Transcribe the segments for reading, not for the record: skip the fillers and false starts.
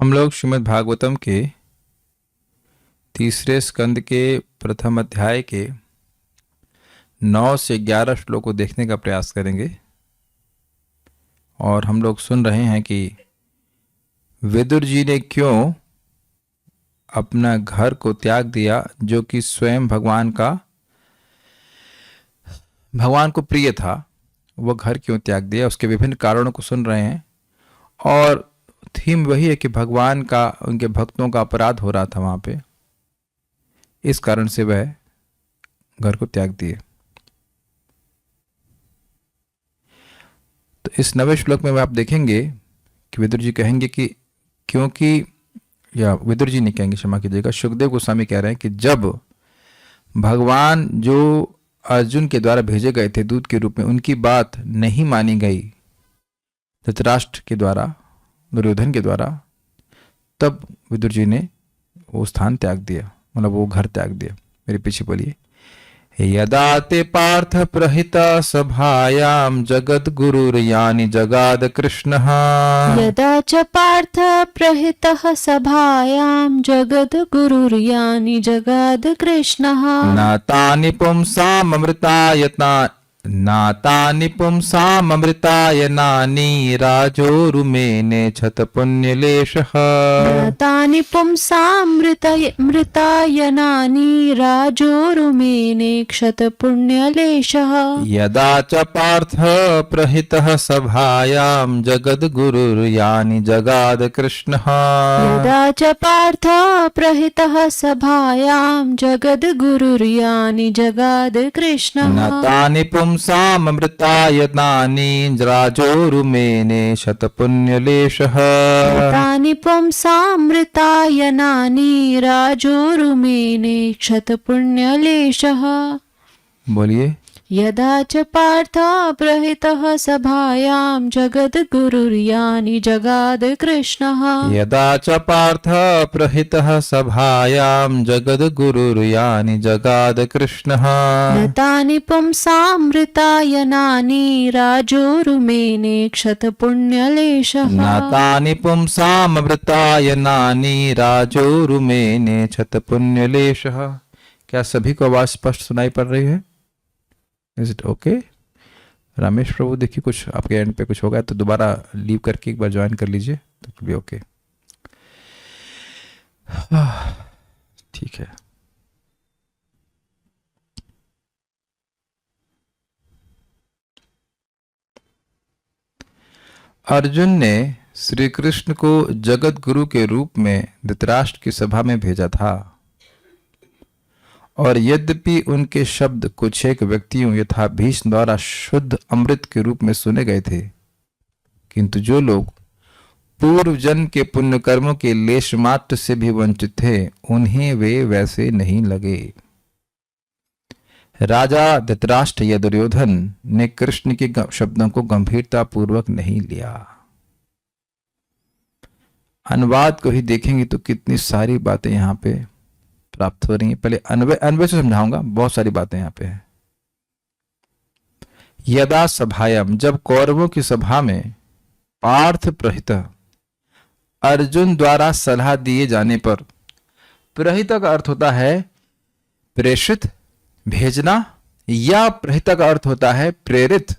हम लोग श्रीमद् भागवतम के तीसरे स्कंद के प्रथम अध्याय के 9 से 11 श्लोक को देखने का प्रयास करेंगे। और हम लोग सुन रहे हैं कि विदुर जी ने क्यों अपना घर को त्याग दिया, जो कि स्वयं भगवान को प्रिय था। वह घर क्यों त्याग दिया, उसके विभिन्न कारणों को सुन रहे हैं। और थीम वही है कि भगवान का, उनके भक्तों का अपराध हो रहा था वहां पे, इस कारण से वह घर को त्याग दिए। तो इस 9वें श्लोक में आप देखेंगे कि विदुर जी कहेंगे कि क्योंकि, या विदुर जी नहीं कहेंगे, क्षमा कीजिएगा, सुखदेव गोस्वामी कह रहे हैं कि जब भगवान जो अर्जुन के द्वारा भेजे गए थे दूत के रूप में, उनकी बात नहीं मानी गई धृतराष्ट्र के द्वारा, दुर्योधन के द्वारा, तब विदुर जी ने वो स्थान त्याग दिया, मतलब वो घर त्याग दिया। मेरे पीछे बोलिए। यदा ते पार्थ प्रहिता सभायां जगद गुरुर्यानि जगाद कृष्णः। यदा च पार्थ प्रहितः सभायां जगद्गुरुर्यानि जगाद कृष्णः। नातानि पुंसामृतायनानि राजोरुमेने क्षत पुण्यलेशः। नातानि पुंसामृतायनानि राजोरुमेने क्षत पुण्यलेशः। यदा च पार्थ प्रहितः सभायां जगद्गुरुर्यानि जगाद कृष्णः। यदा च पार्थ प्रहितः सभायां जगद्गुरुर्यानि जगाद कृष्णः। नातानि पुंसामृतायनानि राजोरुमेने शतपुण्यलेशः। तानि पुंसामृतायनानि राजोरुमेने क्षतपुण्यलेशः। बोलिए। यदा च पार्थ प्रहितः सभायां जगद्गुरुर्यानि जगाद कृष्णः। यदा च पार्थ प्रहितः सभायां जगद्गुरुर्यानि जगाद कृष्णः। तानि पुंसामृतायनानि राजोरुमेने क्षतपुण्यलेशः। नातानि पुंसामृतायनानि राजोरुमेने क्षतपुण्यलेशः। क्या सभी को आवाज स्पष्ट सुनाई पड़ रही है? Is it okay? Ramesh Prabhu, देखिए कुछ आपके एंड पे कुछ होगा तो दोबारा लीव करके एक बार ज्वाइन कर लीजिए तो भी ओके। ठीक है। अर्जुन ने श्री कृष्ण को जगत गुरु के रूप में धृतराष्ट्र की सभा में भेजा था, और यद्यपि उनके शब्द कुछ एक व्यक्तियों यथा भीष्म द्वारा शुद्ध अमृत के रूप में सुने गए थे, किंतु जो लोग पूर्व जन्म के पुण्य कर्मों के लेश मात्र से भी वंचित थे, उन्हें वे वैसे नहीं लगे। राजा धृतराष्ट्र या दुर्योधन ने कृष्ण के शब्दों को गंभीरता पूर्वक नहीं लिया। अनुवाद को ही देखेंगे तो कितनी सारी बातें यहाँ पे प्राप्त हो रही हैं। पहले अन्वय से समझाऊंगा, बहुत सारी बातें यहाँ पे हैं। यदा सभायाम, जब कौरवों की सभा में, पार्थ प्रहित, अर्जुन द्वारा सलाह दिए जाने पर, प्रहित का अर्थ होता है प्रेषित, भेजना, या प्रहित का अर्थ होता है प्रेरित।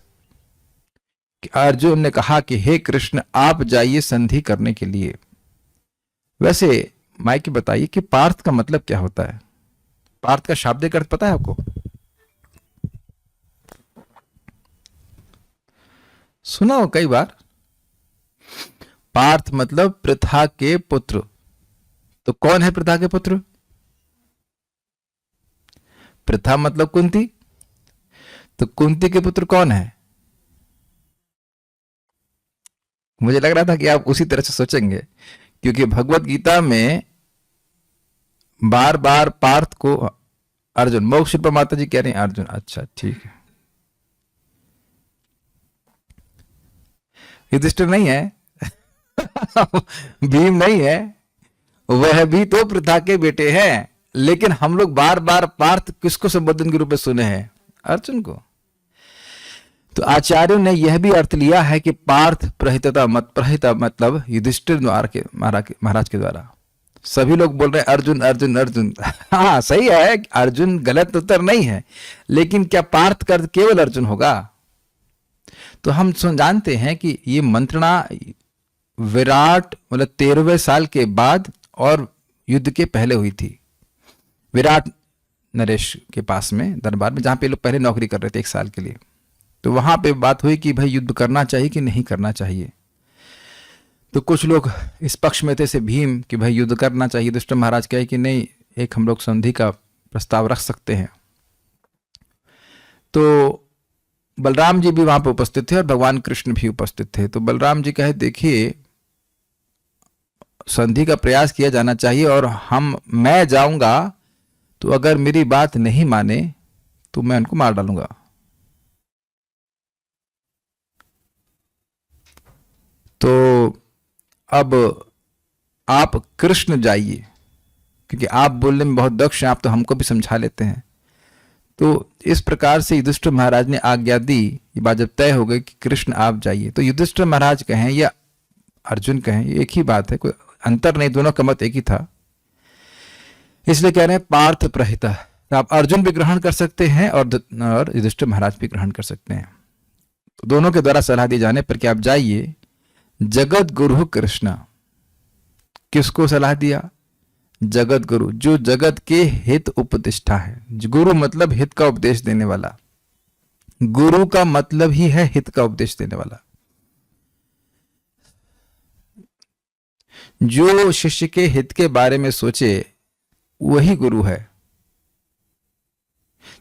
अर्जुन ने कहा कि हे कृष्ण, आप जाइए संधि करने के लिए। वैसे माइक बताइए कि पार्थ का मतलब क्या होता है? पार्थ का शाब्दिक अर्थ पता है आपको? सुना हो कई बार। पार्थ मतलब पृथा के पुत्र। तो कौन है पृथा के पुत्र? पृथा मतलब कुंती। तो कुंती के पुत्र कौन है? मुझे लग रहा था कि आप उसी तरह से सोचेंगे, क्योंकि भगवत गीता में बार बार पार्थ को अर्जुन, मोक्ष पर माता जी कह रही हैं अर्जुन। अच्छा ठीक है। युधिष्ठिर नहीं है भीम नहीं है, वह भी तो पृथा के बेटे हैं। लेकिन हम लोग बार बार पार्थ किसको संबोधन के रूप में सुने हैं? अर्जुन को। तो आचार्यों ने यह भी अर्थ लिया है कि पार्थ प्रहितता मतलब युधिष्ठिर महाराज के द्वारा। सभी लोग बोल रहे हैं अर्जुन अर्जुन अर्जुन। हाँ सही है, अर्जुन गलत उत्तर नहीं है, लेकिन क्या पार्थ का अर्थ केवल अर्जुन होगा? तो हम जानते हैं कि ये मंत्रणा विराट मतलब 13वें साल के बाद और युद्ध के पहले हुई थी, विराट नरेश के पास में दरबार में, जहां पे लोग पहले नौकरी कर रहे थे 1 साल के लिए। तो वहां पे बात हुई कि भाई युद्ध करना चाहिए कि नहीं करना चाहिए। तो कुछ लोग इस पक्ष में थे से भीम कि भाई युद्ध करना चाहिए। युधिष्ठिर महाराज कहे कि नहीं, एक हम लोग संधि का प्रस्ताव रख सकते हैं। तो बलराम जी भी वहां पर उपस्थित थे और भगवान कृष्ण भी उपस्थित थे। तो बलराम जी कहे देखिए संधि का प्रयास किया जाना चाहिए और मैं जाऊंगा तो अगर मेरी बात नहीं माने तो मैं उनको मार डालूंगा। तो अब आप कृष्ण जाइए, क्योंकि आप बोलने में बहुत दक्ष हैं, आप तो हमको भी समझा लेते हैं। तो इस प्रकार से युधिष्ठिर महाराज ने आज्ञा दी। ये बात जब तय हो गई कि कृष्ण आप जाइए, तो युधिष्ठिर महाराज कहें या अर्जुन कहें, एक ही बात है, कोई अंतर नहीं, दोनों का मत एक ही था। इसलिए कह रहे हैं पार्थ प्रहिता। तो आप अर्जुन भी ग्रहण कर सकते हैं और युधिष्ठिर महाराज भी ग्रहण कर सकते हैं। तो दोनों के द्वारा सलाह दिए जाने पर कि आप जाइए। जगत गुरु कृष्ण, किसको सलाह दिया? जगत गुरु, जो जगत के हित उपदिष्टा है। गुरु मतलब हित का उपदेश देने वाला, गुरु का मतलब ही है हित का उपदेश देने वाला। जो शिष्य के हित के बारे में सोचे वही गुरु है।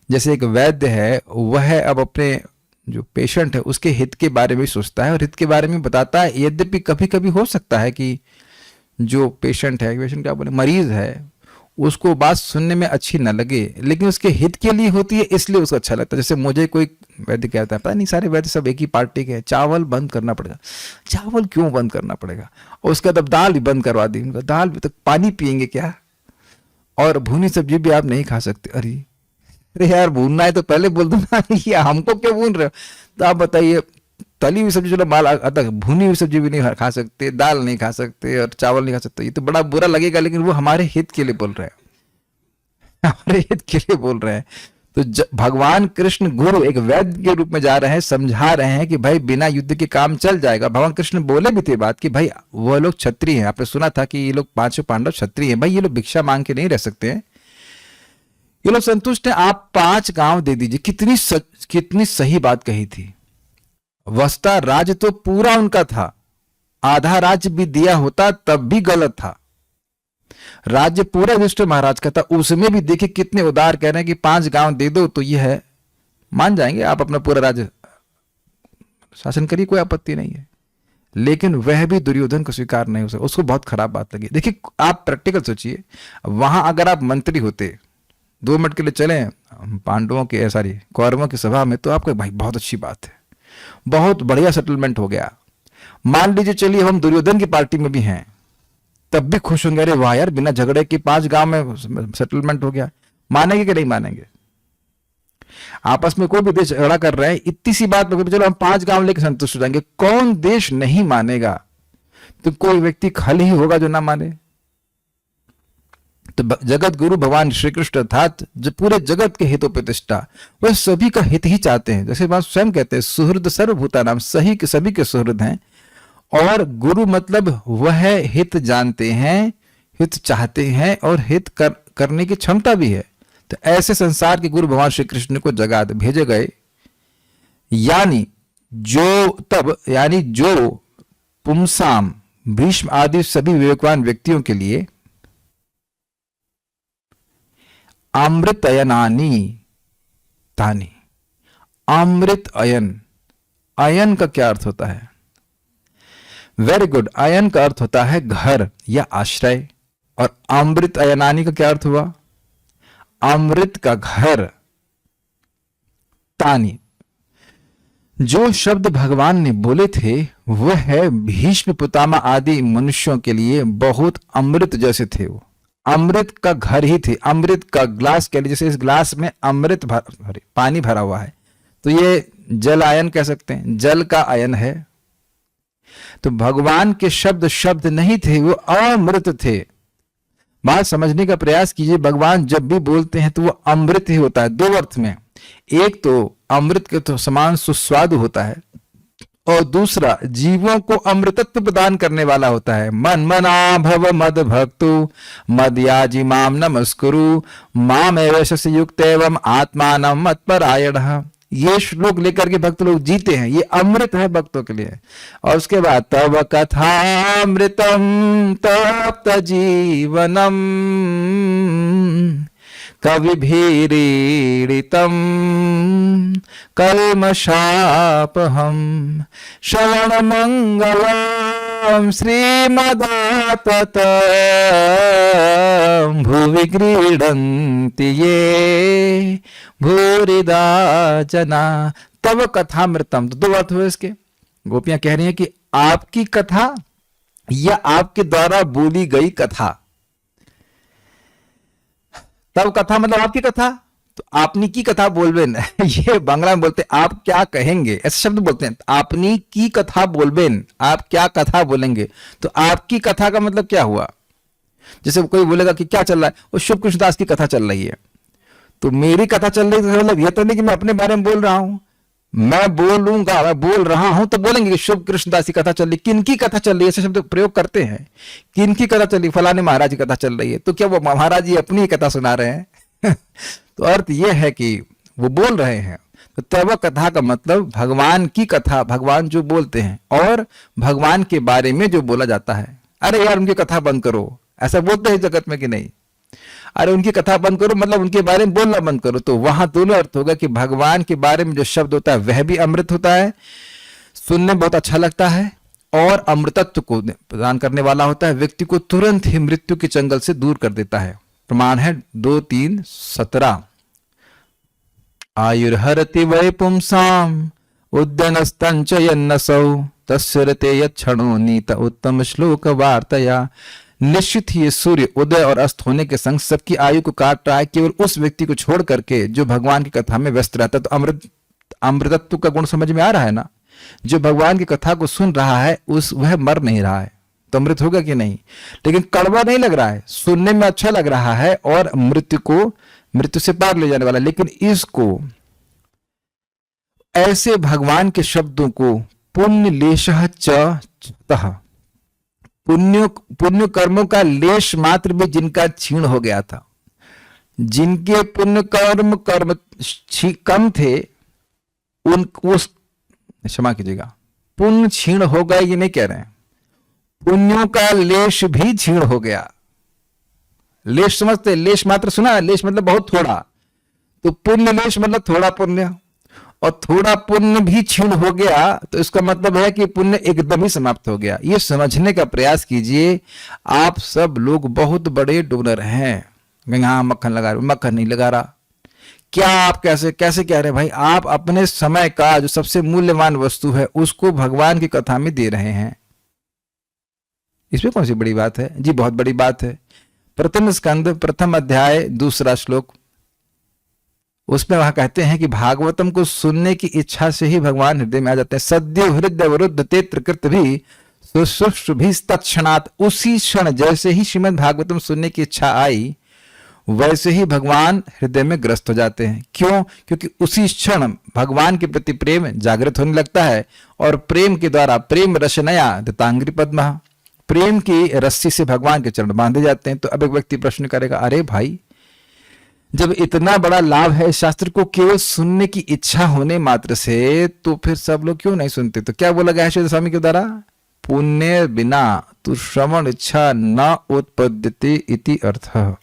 जैसे एक वैद्य है, वह अब अपने जो पेशेंट है उसके हित के बारे में सोचता है और हित के बारे में बताता है। यद्यपि कभी कभी हो सकता है कि जो पेशेंट क्या बोले, मरीज है, उसको बात सुनने में अच्छी ना लगे, लेकिन उसके हित के लिए होती है, इसलिए उसको अच्छा लगता है। जैसे मुझे कोई वैद्य कहता है, पता नहीं सारे वैद्य सब एक ही पार्टी के हैं, चावल बंद करना पड़ेगा। चावल क्यों बंद करना पड़ेगा? और उसके बाद दाल भी बंद करवा दी। दाल भी तो पानी पियेंगे क्या? और भुनी सब्जी भी आप नहीं खा सकते। अरे यार भूनना है तो पहले बोल दो ना, ये हमको क्यों भून रहे हो? तो आप बताइए, तली हुई सब्जी चलो माल आता, भुनी हुई सब्जी भी नहीं खा सकते, दाल नहीं खा सकते और चावल नहीं खा सकते। ये तो बड़ा बुरा लगेगा, लेकिन वो हमारे हित के लिए बोल रहे हैं, हमारे हित के लिए बोल रहे हैं। तो भगवान कृष्ण गुरु एक वैद्य के रूप में जा रहे हैं, समझा रहे हैं कि भाई बिना युद्ध के काम चल जाएगा। भगवान कृष्ण बोले भी थे बात कि भाई वह लोग क्षत्रिय हैं। आपने सुना था कि ये लोग 5 पांडव क्षत्रिय हैं, भाई ये लोग भिक्षा मांग के नहीं रह सकते हैं, ये लोग संतुष्ट हैं, आप 5 गांव दे दीजिए। कितनी सही बात कही थी। वस्ता राज्य तो पूरा उनका था, आधा राज्य भी दिया होता तब भी गलत था। राज्य पूरा युधिष्ठिर महाराज का था, उसमें भी देखिए कितने उदार कह रहे हैं कि 5 गांव दे दो तो ये है, मान जाएंगे, आप अपना पूरा राज्य शासन करिए, कोई आपत्ति नहीं है। लेकिन वह भी दुर्योधन को स्वीकार नहीं हो सका, उसको बहुत खराब बात लगी। देखिए आप प्रैक्टिकल सोचिए, वहां अगर आप मंत्री होते, 2 मिनट के लिए चले पांडवों के कौरवों की सभा में, तो आपको भाई बहुत अच्छी बात है, बहुत बढ़िया सेटलमेंट हो गया। मान लीजिए चलिए हम दुर्योधन की पार्टी में भी हैं, तब भी खुश होंगे, अरे वाह यार बिना झगड़े के 5 गांव में सेटलमेंट हो गया। मानेंगे कि नहीं मानेंगे? आपस में कोई भी देश झगड़ा कर रहे हैं, इतनी सी बात में चलो हम 5 गांव लेकर संतुष्ट हो जाएंगे, कौन देश नहीं मानेगा? तो कोई व्यक्ति खाली ही होगा जो ना माने। तो जगत गुरु भगवान श्री कृष्ण अर्थात जो पूरे जगत के हित प्रतिष्ठा, वह सभी का हित ही चाहते हैं। जैसे बात स्वयं कहते हैं, सुहृद सर्वभूता नाम, सही के सभी के सुहृद हैं। और गुरु मतलब वह हित जानते हैं, हित चाहते हैं और हित करने की क्षमता भी है। तो ऐसे संसार के गुरु भगवान श्री कृष्ण को जगत भेजे गए, यानी जो पुंसाम भीष्म आदि सभी विवेकवान व्यक्तियों के लिए अमृत अयनानी तानी। अमृत अयन, अयन का क्या अर्थ होता है? वेरी गुड, अयन का अर्थ होता है घर या आश्रय। और अमृत अयनानी का क्या अर्थ हुआ? अमृत का घर। तानी, जो शब्द भगवान ने बोले थे वह है भीष्म पितामह आदि मनुष्यों के लिए बहुत अमृत जैसे थे। वो अमृत का घर ही थे। अमृत का ग्लास कह लीजिए, जैसे इस ग्लास में अमृत पानी भरा हुआ है, तो ये जल आयन कह सकते हैं, जल का आयन है। तो भगवान के शब्द शब्द नहीं थे, वो अमृत थे। बात समझने का प्रयास कीजिए, भगवान जब भी बोलते हैं तो वो अमृत ही होता है, दो अर्थ में। एक तो अमृत के तो समान सुस्वादु होता है, और दूसरा जीवों को अमृतत्व प्रदान करने वाला होता है। मन मना भव मद भक्तु मदयाजी माम नमस्कुरु माम एवं युक्त एवं आत्मानम मत्परायणः। ये श्लोक लेकर के भक्त लोग जीते हैं, ये अमृत है भक्तों के लिए। और उसके बाद तव कथामृतम तप्त जीवनम कविभिरीडितम कल्मषापहम श्रवण मंगलम श्रीमदातत भुवि क्रीडन्ति ये भूरिदा जना। तव कथामृतम, तो दो अर्थ हुए इसके। गोपियां कह रही हैं कि आपकी कथा या आपके द्वारा बोली गई कथा। तब कथा मतलब आपकी कथा, तो आपनी की कथा बोलबेन ये बांग्ला में बोलते हैं, आप क्या कहेंगे, ऐसे शब्द बोलते हैं। आपनी की कथा बोलबेन, आप क्या कथा बोलेंगे। तो आपकी कथा का मतलब क्या हुआ। जैसे कोई बोलेगा कि क्या चल रहा है, वो शुभ कृष्णदास की कथा चल रही है। तो मेरी कथा चल रही है, मतलब यह तो नहीं कि मैं अपने बारे में बोल रहा हूं। मैं बोलूंगा, मैं बोल रहा हूं तो बोलेंगे कि शुभ कृष्णदास की कथा चल रही। किनकी कथा चल रही है, ऐसे शब्द प्रयोग करते हैं। किनकी कथा चल रही, फलाने महाराज की कथा चल रही है। तो क्या वो महाराज जी अपनी ही कथा सुना रहे हैं तो अर्थ यह है कि वो बोल रहे हैं। तो तब कथा का मतलब भगवान की कथा, भगवान जो बोलते हैं और भगवान के बारे में जो बोला जाता है। अरे यार उनकी कथा बंद करो, ऐसा बोलते हैं जगत में कि नहीं। अरे उनकी कथा बंद करो मतलब उनके बारे में बोलना बंद करो। तो वहां दोनों अर्थ होगा कि भगवान के बारे में जो शब्द होता है वह भी अमृत होता है, सुनने में बहुत अच्छा लगता है और अमृतत्व को प्रदान करने वाला होता है। व्यक्ति को तुरंत ही मृत्यु के चंगल से दूर कर देता है। प्रमाण है 2:3-17। आयुर्हरति वै पुंसाम उद्यनस्तंच यन्नसौ तस्य रते यच्छणो नीत उत्तम श्लोक वार्तया। निश्चित ही ये सूर्य उदय और अस्त होने के संग सबकी आयु को काट रहा है, केवल उस व्यक्ति को छोड़ करके जो भगवान की कथा में व्यस्त रहता है। तो अमृतत्व का गुण समझ में आ रहा है ना। जो भगवान की कथा को सुन रहा है वह मर नहीं रहा है, तो अमृत होगा कि नहीं। लेकिन कड़वा नहीं लग रहा है, सुनने में अच्छा लग रहा है और मृत्यु से पार ले जाने वाला। लेकिन इसको ऐसे भगवान के शब्दों को पुण्य लेशः च छतः, पुण्य कर्मों का लेश मात्र भी जिनका क्षीण हो गया था, जिनके पुण्य कर्म कम थे, क्षमा कीजिएगा, पुण्य क्षीण हो गए ये नहीं कह रहे हैं, पुण्यों का लेश भी क्षीण हो गया। लेश समझते, लेश मात्र सुना है, लेश मतलब बहुत थोड़ा। तो पुण्य लेश मतलब थोड़ा पुण्य, और थोड़ा पुण्य भी क्षीण हो गया तो इसका मतलब है कि पुण्य एकदम ही समाप्त हो गया। ये समझने का प्रयास कीजिए। आप सब लोग बहुत बड़े डोनर हैं। हाँ मक्खन लगा रहे, मक्खन नहीं लगा रहा। क्या आप कैसे कह रहे हैं भाई, आप अपने समय का जो सबसे मूल्यवान वस्तु है उसको भगवान की कथा में दे रहे हैं। इसमें कौन सी बड़ी बात है जी, बहुत बड़ी बात है। प्रथम स्कंद प्रथम अध्याय 2 श्लोक, उसमें वहां कहते हैं कि भागवतम को सुनने की इच्छा से ही भगवान हृदय में आ जाते हैं। सद्यो हृदय वरुद्ध तेत्र कृत भी सुश्रुष्ट भी तत्क्षणात्, उसी क्षण जैसे ही श्रीमद् भागवतम सुनने की इच्छा आई वैसे ही भगवान हृदय में ग्रस्त हो जाते हैं। क्यों? क्योंकि उसी क्षण भगवान के प्रति प्रेम जागृत होने लगता है और प्रेम के द्वारा प्रेम रशनया दत्तांग्री पद्मा, प्रेम की रस्सी से भगवान के चरण बांधे जाते हैं। तो अब एक व्यक्ति प्रश्न करेगा, अरे भाई जब इतना बड़ा लाभ है शास्त्र को केवल सुनने की इच्छा होने मात्र से, तो फिर सब लोग क्यों नहीं सुनते। तो क्या बोला गया है श्री स्वामी के द्वारा, पुण्य बिना तो श्रवण इच्छा न उत्पद्यते इति अर्थः।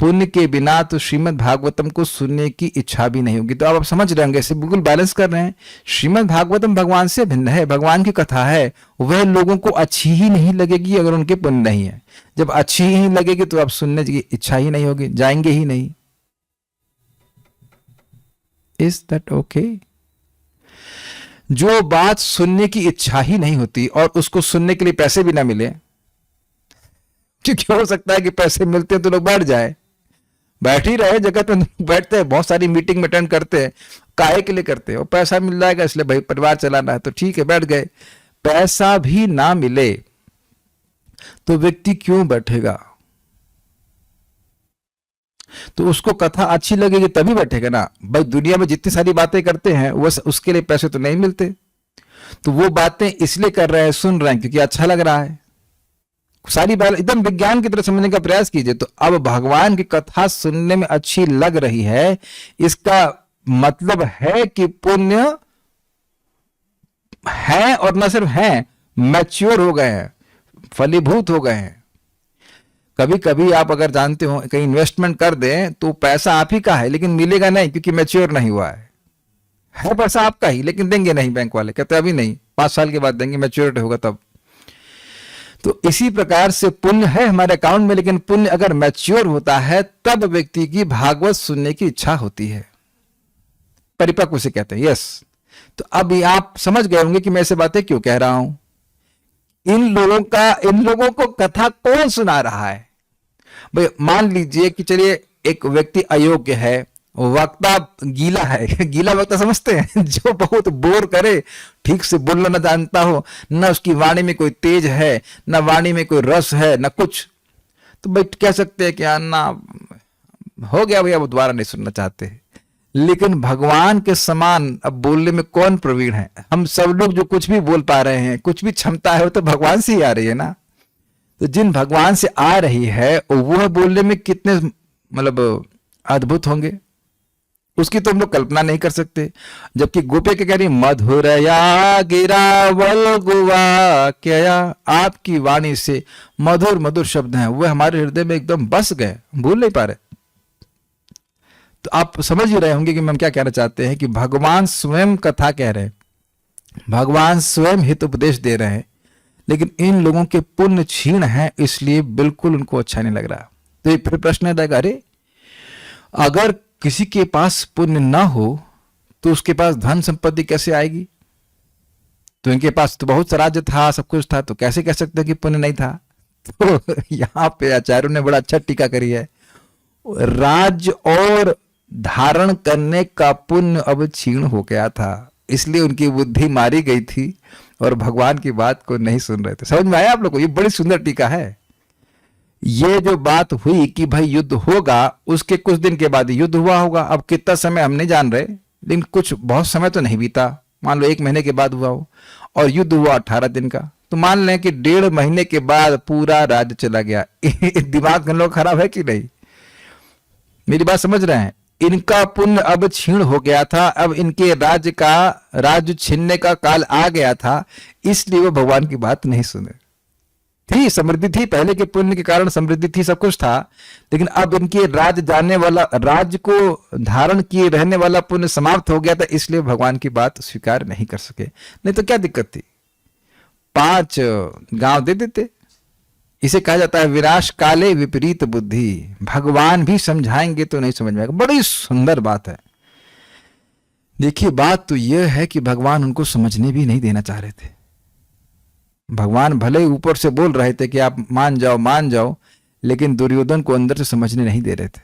पुण्य के बिना तो श्रीमद् भागवतम को सुनने की इच्छा भी नहीं होगी। तो अब आप समझ रहे होंगे, इसे बिल्कुल बैलेंस कर रहे हैं। श्रीमद् भागवतम भगवान से भिन्न है, भगवान की कथा है, वह लोगों को अच्छी ही नहीं लगेगी अगर उनके पुण्य नहीं है। जब अच्छी ही लगेगी तो आप सुनने की इच्छा ही नहीं होगी, जाएंगे ही नहीं। Is that okay? जो बात सुनने की इच्छा ही नहीं होती और उसको सुनने के लिए पैसे भी ना मिले, क्योंकि हो सकता है कि पैसे मिलते हैं तो लोग बैठ जाए, बैठ ही रहे जगत में, बैठते हैं, बहुत सारी मीटिंग में अटेंड करते हैं, काहे के लिए करते हैं? वो पैसा मिल जाएगा इसलिए, भाई परिवार चलाना है तो ठीक है बैठ गए। पैसा भी ना मिले तो व्यक्ति क्यों बैठेगा? तो उसको कथा अच्छी लगेगी तभी बैठेगा ना। भाई दुनिया में जितनी सारी बातें करते हैं वो उसके लिए पैसे तो नहीं मिलते, तो वो बातें इसलिए कर रहे हैं, सुन रहे हैं क्योंकि अच्छा लग रहा है। सारी बात एकदम विज्ञान की तरह समझने का प्रयास कीजिए। तो अब भगवान की कथा सुनने में अच्छी लग रही है, इसका मतलब है कि पुण्य है, और न सिर्फ है, मैच्योर हो गए हैं, फलीभूत हो गए हैं। कभी कभी आप अगर जानते हो कहीं इन्वेस्टमेंट कर दें तो पैसा आप ही का है लेकिन मिलेगा नहीं, क्योंकि मैच्योर नहीं हुआ है पैसा आपका ही लेकिन देंगे नहीं, बैंक वाले कहते अभी नहीं, 5 साल के बाद देंगे, मैच्योरिटी होगा तब। तो इसी प्रकार से पुण्य है हमारे अकाउंट में, लेकिन पुण्य अगर मैच्योर होता है तब व्यक्ति की भागवत सुनने की इच्छा होती है, परिपक्व उसे कहते हैं। यस, तो अब ये आप समझ गए होंगे कि मैं ऐसे बातें क्यों कह रहा हूं। इन लोगों को कथा कौन सुना रहा है? भाई मान लीजिए कि चलिए एक व्यक्ति अयोग्य है, वक्ता गीला है, गीला वक्ता समझते हैं जो बहुत बोर करे, ठीक से बोलना न जानता हो, न उसकी वाणी में कोई तेज है, न वाणी में कोई रस है, न कुछ, तो भाई कह सकते हैं कि ना हो गया भैया, वो दोबारा नहीं सुनना चाहते। लेकिन भगवान के समान अब बोलने में कौन प्रवीण है? हम सब लोग जो कुछ भी बोल पा रहे हैं, कुछ भी क्षमता है, वो तो भगवान से ही आ रही है ना। तो जिन भगवान से आ रही है वह बोलने में कितने मतलब अद्भुत होंगे, उसकी तो हम लोग कल्पना नहीं कर सकते। जबकि गोपे के कह रही मधुरया गिरावल गुवा क्या, आपकी वाणी से मधुर मधुर शब्द हैं, वह हमारे हृदय में एकदम बस गए, भूल नहीं पा रहे। तो आप समझ ही रहे होंगे कि हम क्या कहना चाहते हैं, कि भगवान स्वयं कथा कह रहे हैं, भगवान स्वयं हित उपदेश दे रहे हैं, लेकिन इन लोगों के पुण्य क्षीण है, इसलिए बिल्कुल उनको अच्छा नहीं लग रहा। तो फिर प्रश्न रहेगा, अरे अगर किसी के पास पुण्य ना हो तो उसके पास धन संपत्ति कैसे आएगी? तो इनके पास तो बहुत राज्य था, सब कुछ था, तो कैसे कह सकते हैं कि पुण्य नहीं था? तो यहाँ पे आचार्यों ने बड़ा अच्छा टीका करी है, राज्य और धारण करने का पुण्य अब क्षीण हो गया था, इसलिए उनकी बुद्धि मारी गई थी और भगवान की बात को नहीं सुन रहे थे। समझ में आया आप लोगों को? ये बड़ी सुंदर टीका है। ये जो बात हुई कि भाई युद्ध होगा, उसके कुछ दिन के बाद युद्ध हुआ होगा। अब कितना समय हम नहीं जान रहे, लेकिन कुछ बहुत समय तो नहीं बीता, मान लो 1 महीने के बाद हुआ हो, और युद्ध हुआ 18 दिन का, तो मान लें कि 1.5 महीने के बाद पूरा राज्य चला गया। दिमाग हम लोग खराब है कि नहीं? मेरी बात समझ रहे हैं? इनका पुण्य अब क्षीण हो गया था, अब इनके राज्य छीनने का काल आ गया था, इसलिए वो भगवान की बात नहीं सुने। थी समृद्धि थी, पहले के पुण्य के कारण समृद्धि थी, सब कुछ था, लेकिन अब इनके राज्य को धारण किए रहने वाला पुण्य समाप्त हो गया था, इसलिए भगवान की बात स्वीकार नहीं कर सके। नहीं तो क्या दिक्कत थी, 5 गांव दे देते। इसे कहा जाता है विनाश काले विपरीत बुद्धि। भगवान भी समझाएंगे तो नहीं समझ में आएगा। बड़ी सुंदर बात है। देखिए बात तो यह है कि भगवान उनको समझने भी नहीं देना चाह रहे थे। भगवान भले ही ऊपर से बोल रहे थे कि आप मान जाओ, लेकिन दुर्योधन को अंदर से समझने नहीं दे रहे थे,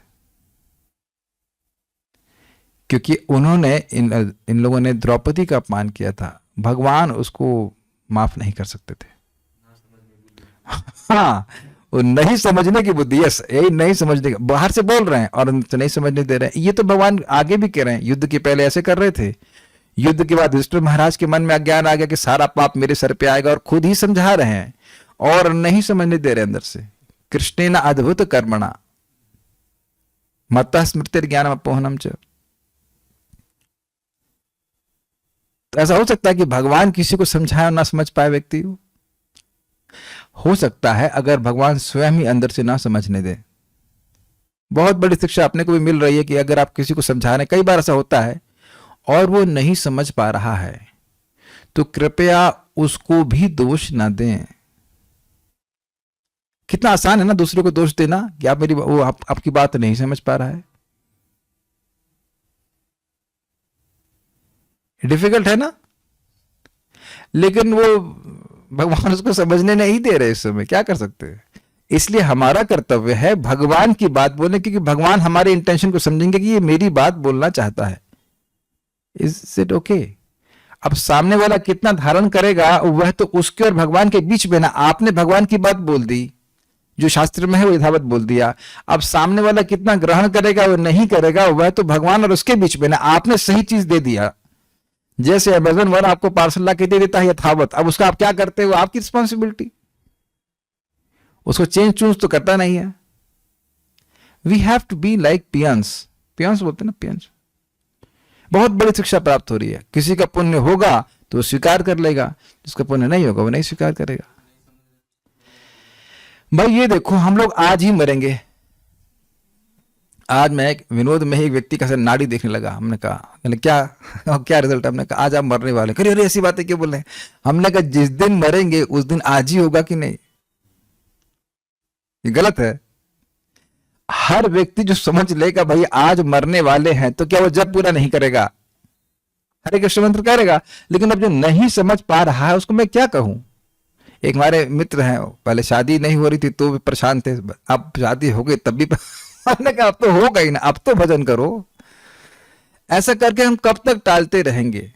क्योंकि उन्होंने इन लोगों ने द्रौपदी का अपमान किया था। भगवान उसको माफ नहीं कर सकते थे। हाँ, वो नहीं समझने की बुद्धि, यस, यही नहीं समझने की, बाहर से बोल रहे हैं और नहीं समझने दे रहे हैं। ये तो भगवान आगे भी कह रहे हैं, युद्ध के पहले ऐसे कर रहे थे, युद्ध के बाद युधिष्ठिर महाराज के मन में अज्ञान आ गया कि सारा पाप मेरे सर पे आएगा, और खुद ही समझा रहे हैं और नहीं समझने दे रहे अंदर से। कृष्णेन अद्भुत कर्मणा मत्तः स्मृतिर ज्ञानम अपोहनम च। तो ऐसा हो सकता है कि भगवान किसी को समझाए और ना समझ पाए व्यक्ति को? हो सकता है, अगर भगवान स्वयं ही अंदर से ना समझने दे। बहुत बड़ी शिक्षा अपने को भी मिल रही है कि अगर आप किसी को समझा रहे, कई बार ऐसा होता है और वो नहीं समझ पा रहा है, तो कृपया उसको भी दोष ना दें। कितना आसान है ना दूसरे को दोष देना कि आप आपकी बात नहीं समझ पा रहा है। डिफिकल्ट है ना? लेकिन वो भगवान उसको समझने नहीं दे रहे इस समय, क्या कर सकते हैं? इसलिए हमारा कर्तव्य है भगवान की बात बोलने, क्योंकि भगवान हमारे इंटेंशन को समझेंगे कि ये मेरी बात बोलना चाहता है। Is it okay? अब सामने वाला कितना धारण करेगा वह तो उसके और भगवान के बीच में ना। आपने भगवान की बात बोल दी, जो शास्त्र में है वो यथावत बोल दिया। अब सामने वाला कितना ग्रहण करेगा वो नहीं करेगा वह तो भगवान और उसके बीच में ना। आपने सही चीज दे दिया, जैसे अमेज़न वन आपको पार्सल ला के दे देता है यथावत, अब उसका आप क्या करते हो आपकी रिस्पॉन्सिबिलिटी। उसको चेंज चूंज तो करता नहीं है। We have to be like peons, peons बोलते हैं ना, पियंस। बहुत बड़ी शिक्षा प्राप्त हो रही है। किसी का पुण्य होगा तो वो स्वीकार कर लेगा, जिसका पुण्य नहीं होगा वो नहीं स्वीकार करेगा। भाई ये देखो, हम लोग आज ही मरेंगे। आज मैं एक विनोद में ही एक व्यक्ति का नाड़ी देखने लगा। हमने कहा, मैंने क्या रिजल्ट? हमने कहा आज आप मरने वाले। अरे ऐसी बातें क्यों बोल रहे हैं? हमने कहा जिस दिन मरेंगे उस दिन आज ही होगा कि नहीं? ये गलत है। हर व्यक्ति जो समझ लेगा भाई आज मरने वाले हैं, तो क्या वो जब पूरा नहीं करेगा? हरे कृष्ण मंत्र करेगा। लेकिन अब जो नहीं समझ पा रहा है उसको मैं क्या कहूं? एक हमारे मित्र हैं, पहले शादी नहीं हो रही थी तो भी परेशान थे, अब शादी हो गई तब भी हमने कहा अब तो हो गई ना, अब तो भजन करो। ऐसा करके हम कब तक टालते रहेंगे?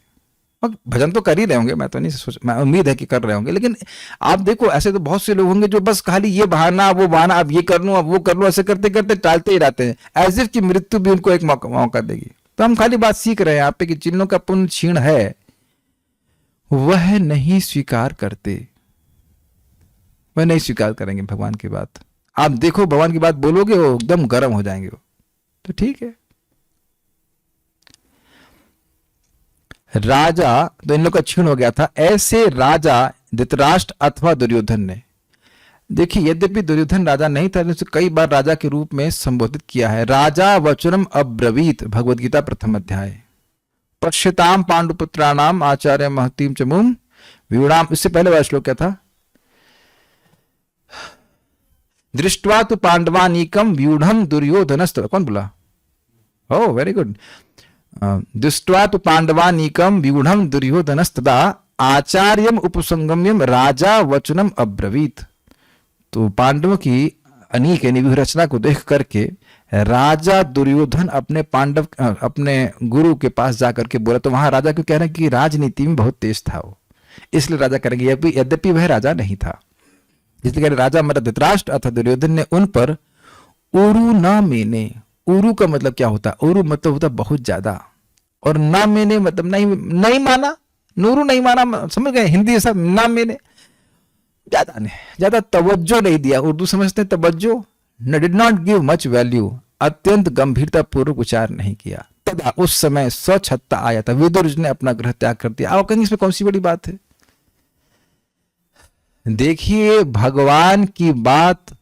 भजन तो कर ही रहे होंगे, मैं तो नहीं सोच, मैं उम्मीद है कि कर रहे होंगे। लेकिन आप देखो ऐसे तो बहुत से लोग होंगे जो बस खाली ये बहाना वो बहाना, अब ये कर लूं अब वो कर लूं, ऐसे करते करते टालते ही रहते हैं, एज इफ की मृत्यु भी उनको एक मौका देगी। तो हम खाली बात सीख रहे हैं यहाँ पे कि जिन लोगों का पुण्य क्षीण है वह नहीं स्वीकार करते, वह नहीं स्वीकार करेंगे भगवान की बात। आप देखो भगवान की बात बोलोगे वो एकदम गर्म हो जाएंगे वो, तो ठीक है। राजा तो इन लोग का क्षीण हो गया था। ऐसे राजा धृतराष्ट्र अथवा दुर्योधन ने, देखिए यद्यपि दुर्योधन राजा नहीं था, उसे कई बार राजा के रूप में संबोधित किया है। राजा वचनम अब्रवीत, भगवद गीता प्रथम अध्याय। पश्यताम पांडुपुत्राणाम आचार्य महतीम चमुम व्यूणाम, इससे पहले वाला श्लोक क्या था? दृष्टवा तो पांडवानीकम व्यूढ़म दुर्योधनस्त, कौन बोला? Oh very good. दृष्टवा तो पांडवानीकम व्यूढ़म दुर्योधनस्तदा आचार्यम उपसंगम्यम राजा वचनम अब्रवीत। तो पांडवों की अनीक यानी व्यूह रचना को देख करके राजा दुर्योधन अपने गुरु के पास जाकर के बोला। तो वहां राजा क्यों कह रहे हैं? कि राजनीति में बहुत तेज था वो, इसलिए राजा करेंगे, यद्यपि वह राजा नहीं था। इसलिए कह रहे राजा मतलब धृतराष्ट्र अथवा दुर्योधन ने उन पर उरु न मेने। उरु का मतलब क्या होता है? उरु मतलब होता बहुत ज्यादा, और ना मेने मतलब नहीं माना। नूरू नहीं माना, समझ गए? हिंदी ऐसा ना मेने, ज्यादा तवज्जो नहीं दिया। उर्दू समझते हैं तवज्जो, did not give much value, अत्यंत गंभीरता पूर्वक विचार नहीं किया। तदा उस समय स्वच्छता आया था, विदुर ने अपना गृह त्याग कर दिया। आप कहेंगे इसमें कौन सी बड़ी बात है? देखिए भगवान की बात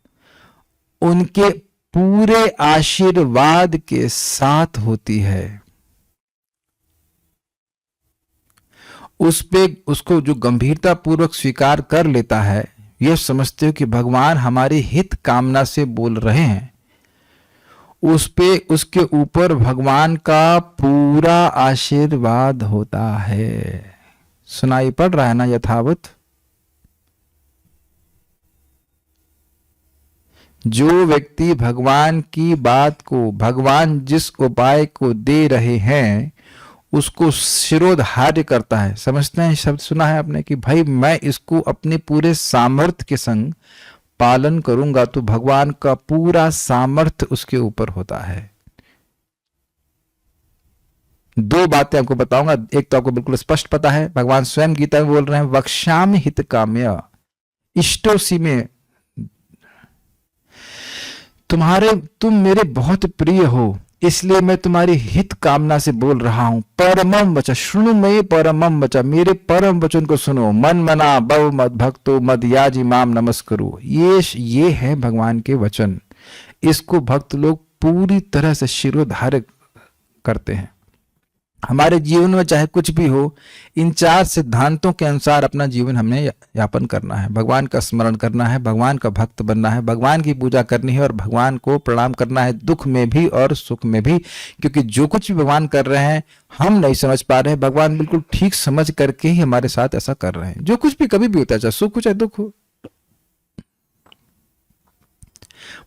उनके पूरे आशीर्वाद के साथ होती है। उस पे उसको जो गंभीरता पूर्वक स्वीकार कर लेता है, यह समझते हो कि भगवान हमारी हित कामना से बोल रहे हैं, उस पे उसके ऊपर भगवान का पूरा आशीर्वाद होता है। सुनाई पड़ रहा है ना यथावत? जो व्यक्ति भगवान की बात को, भगवान जिस उपाय को दे रहे हैं उसको शिरोधार्य करता है। समझते हैं शब्द सुना है आपने कि भाई मैं इसको अपने पूरे सामर्थ्य के संग पालन करूंगा, तो भगवान का पूरा सामर्थ्य उसके ऊपर होता है। दो बातें आपको बताऊंगा। एक तो आपको बिल्कुल स्पष्ट पता है, भगवान स्वयं गीता में बोल रहे हैं वक्ष्यामि हित काम्य इष्टोसी में, तुम मेरे बहुत प्रिय हो इसलिए मैं तुम्हारी हित कामना से बोल रहा हूं। परमम वच शुणु मये परमम वच, मेरे परम वचन को सुनो। मन मना भव मद भक्तो मद याजी माम नमस्करो, ये है भगवान के वचन। इसको भक्त लोग पूरी तरह से शिरोधार्य करते हैं। हमारे जीवन में चाहे कुछ भी हो, इन चार सिद्धांतों के अनुसार अपना जीवन हमने यापन करना है। भगवान का स्मरण करना है, भगवान का भक्त बनना है, भगवान की पूजा करनी है और भगवान को प्रणाम करना है, दुख में भी और सुख में भी। क्योंकि जो कुछ भी भगवान कर रहे हैं हम नहीं समझ पा रहे हैं, भगवान बिल्कुल ठीक समझ करके ही हमारे साथ ऐसा कर रहे हैं। जो कुछ भी कभी भी होता है, चाहे सुख हो चाहे दुख हो।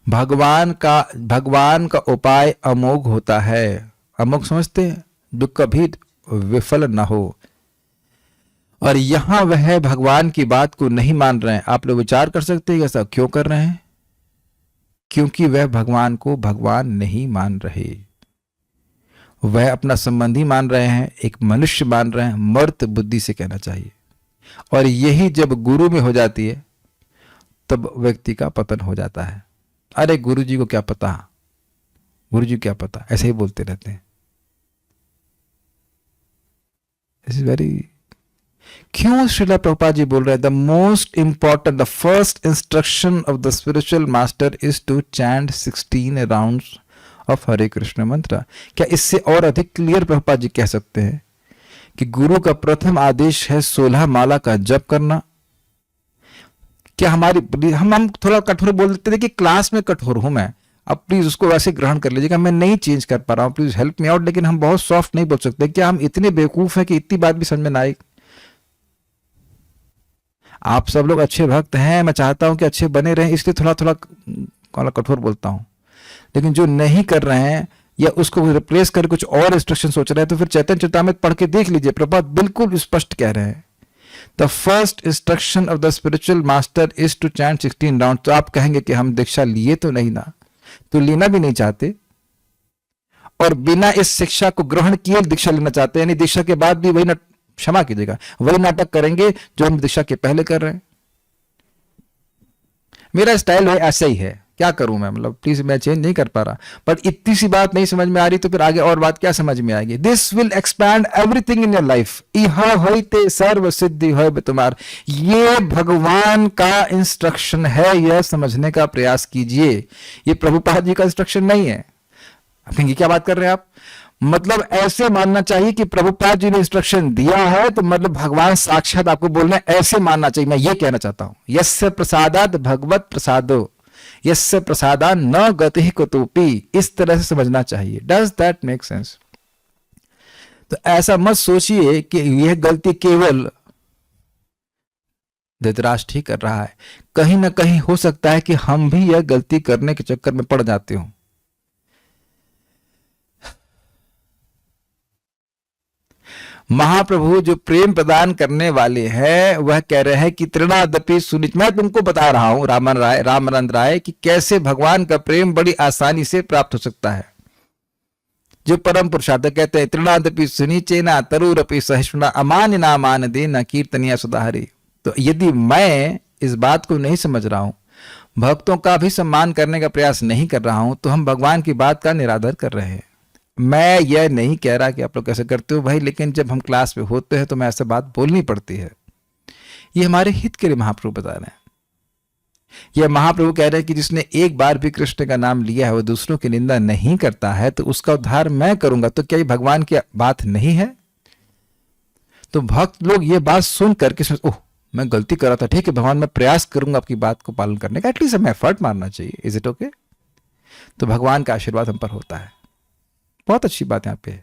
भगवान का उपाय अमोघ होता है। अमोघ समझते हैं, जो कभी विफल न हो। और यहां वह भगवान की बात को नहीं मान रहे हैं। आप लोग विचार कर सकते हैं ऐसा क्यों कर रहे हैं? क्योंकि वह भगवान को भगवान नहीं मान रहे। वह अपना संबंधी मान रहे हैं, एक मनुष्य मान रहे हैं, मर्त बुद्धि से कहना चाहिए। और यही जब गुरु में हो जाती है तब व्यक्ति का पतन हो जाता है। अरे गुरु जी को क्या पता, गुरु जी क्या पता, ऐसे ही बोलते रहते हैं। इज वेरी क्यों श्रीला प्रभुपाद जी बोल रहे हैं the most important, the first instruction of the spiritual master is to chant 16 rounds of Hare Krishna mantra. क्या इससे और अधिक क्लियर प्रभुपाद जी कह सकते हैं कि गुरु का प्रथम आदेश है 16 माला का जप करना? क्या हमारी हम थोड़ा कठोर बोल देते थे कि क्लास में कठोर हूं मैं, अब प्लीज उसको वैसे ग्रहण कर लीजिएगा, मैं नहीं चेंज कर पा रहा हूं, प्लीज हेल्प मी आउट। लेकिन हम बहुत सॉफ्ट नहीं बोल सकते। क्या हम इतने बेवकूफ हैं कि इतनी बात भी समझ में ना आए? आप सब लोग अच्छे भक्त हैं, मैं चाहता हूं कि अच्छे बने रहें, इसलिए थोड़ा थोड़ा कठोर बोलता हूं। लेकिन जो नहीं कर रहे हैं या उसको रिप्लेस कर कुछ और इंस्ट्रक्शन सोच रहे हैं, तो फिर चैतन्य चरितामृत पढ़ के देख लीजिए, प्रभुपाद बिल्कुल स्पष्ट कह रहे हैं the first instruction of the spiritual master is to chant 16 round. तो आप कहेंगे कि हम दीक्षा लिए तो नहीं ना, तो लेना भी नहीं चाहते और बिना इस शिक्षा को ग्रहण किए दीक्षा लेना चाहते हैं, यानी दीक्षा के बाद भी वही क्षमा कीजिएगा, वही नाटक करेंगे जो हम दीक्षा के पहले कर रहे हैं। मेरा स्टाइल है, ऐसा ही है, क्या करूं मैं, मतलब प्लीज मैं चेंज नहीं कर पा रहा। बट इतनी सी बात नहीं समझ में आ रही तो फिर आगे और बात क्या समझ में आएगी? This will expand everything in your life. इह होइते सर्व सिद्धि होय तुम्हार। ये भगवान का इंस्ट्रक्शन है, यह समझने का प्रयास कीजिए। ये प्रभुपाद जी का इंस्ट्रक्शन नहीं है। आप कहेंगे क्या बात कर रहे हैं आप? मतलब ऐसे मानना चाहिए कि प्रभुपाद जी ने इंस्ट्रक्शन दिया है तो मतलब भगवान साक्षात आपको बोल रहे हैं, ऐसे मानना चाहिए। मैं ये कहना चाहता हूं, यस्य प्रसादात भगवत प्रसादो यस्य प्रसादा न गति कुतुपि, इस तरह से समझना चाहिए। Does that make sense? तो ऐसा मत सोचिए कि यह गलती केवल धृतराष्ट्र ही कर रहा है। कहीं ना कहीं हो सकता है कि हम भी यह गलती करने के चक्कर में पड़ जाते हो। महाप्रभु जो प्रेम प्रदान करने वाले हैं वह कह रहे हैं कि तृणादपि सुनिच। मैं तुमको बता रहा हूं रामानंद राय कि कैसे भगवान का प्रेम बड़ी आसानी से प्राप्त हो सकता है। जो परम पुरुषार्थ कहते हैं तृणादपि सुनिचेना तरुरपि सहिष्णुना अमान्य ना मान देना कीर्तनिया सुधारी। तो यदि मैं इस बात को नहीं समझ रहा हूं, भक्तों का भी सम्मान करने का प्रयास नहीं कर रहा हूं, तो हम भगवान की बात का निरादर कर रहे हैं। मैं यह नहीं कह रहा कि आप लोग कैसे करते हो भाई, लेकिन जब हम क्लास में होते हैं तो मैं ऐसे बात बोलनी पड़ती है। ये हमारे हित के लिए महाप्रभु बता रहे हैं। यह महाप्रभु कह रहे हैं कि जिसने एक बार भी कृष्ण का नाम लिया है वो दूसरों की निंदा नहीं करता है, तो उसका उद्धार मैं करूंगा। तो क्या ये भगवान की बात नहीं है? तो भक्त लोग ये बात सुन करके ओह मैं गलती कर रहा था, ठीक है भगवान मैं प्रयास करूंगा आपकी बात को पालन करने का, एटलीस्ट हमें एफर्ट मारना चाहिए। Is it okay? तो भगवान का आशीर्वाद हम पर होता है। बहुत अच्छी बात यहाँ पे।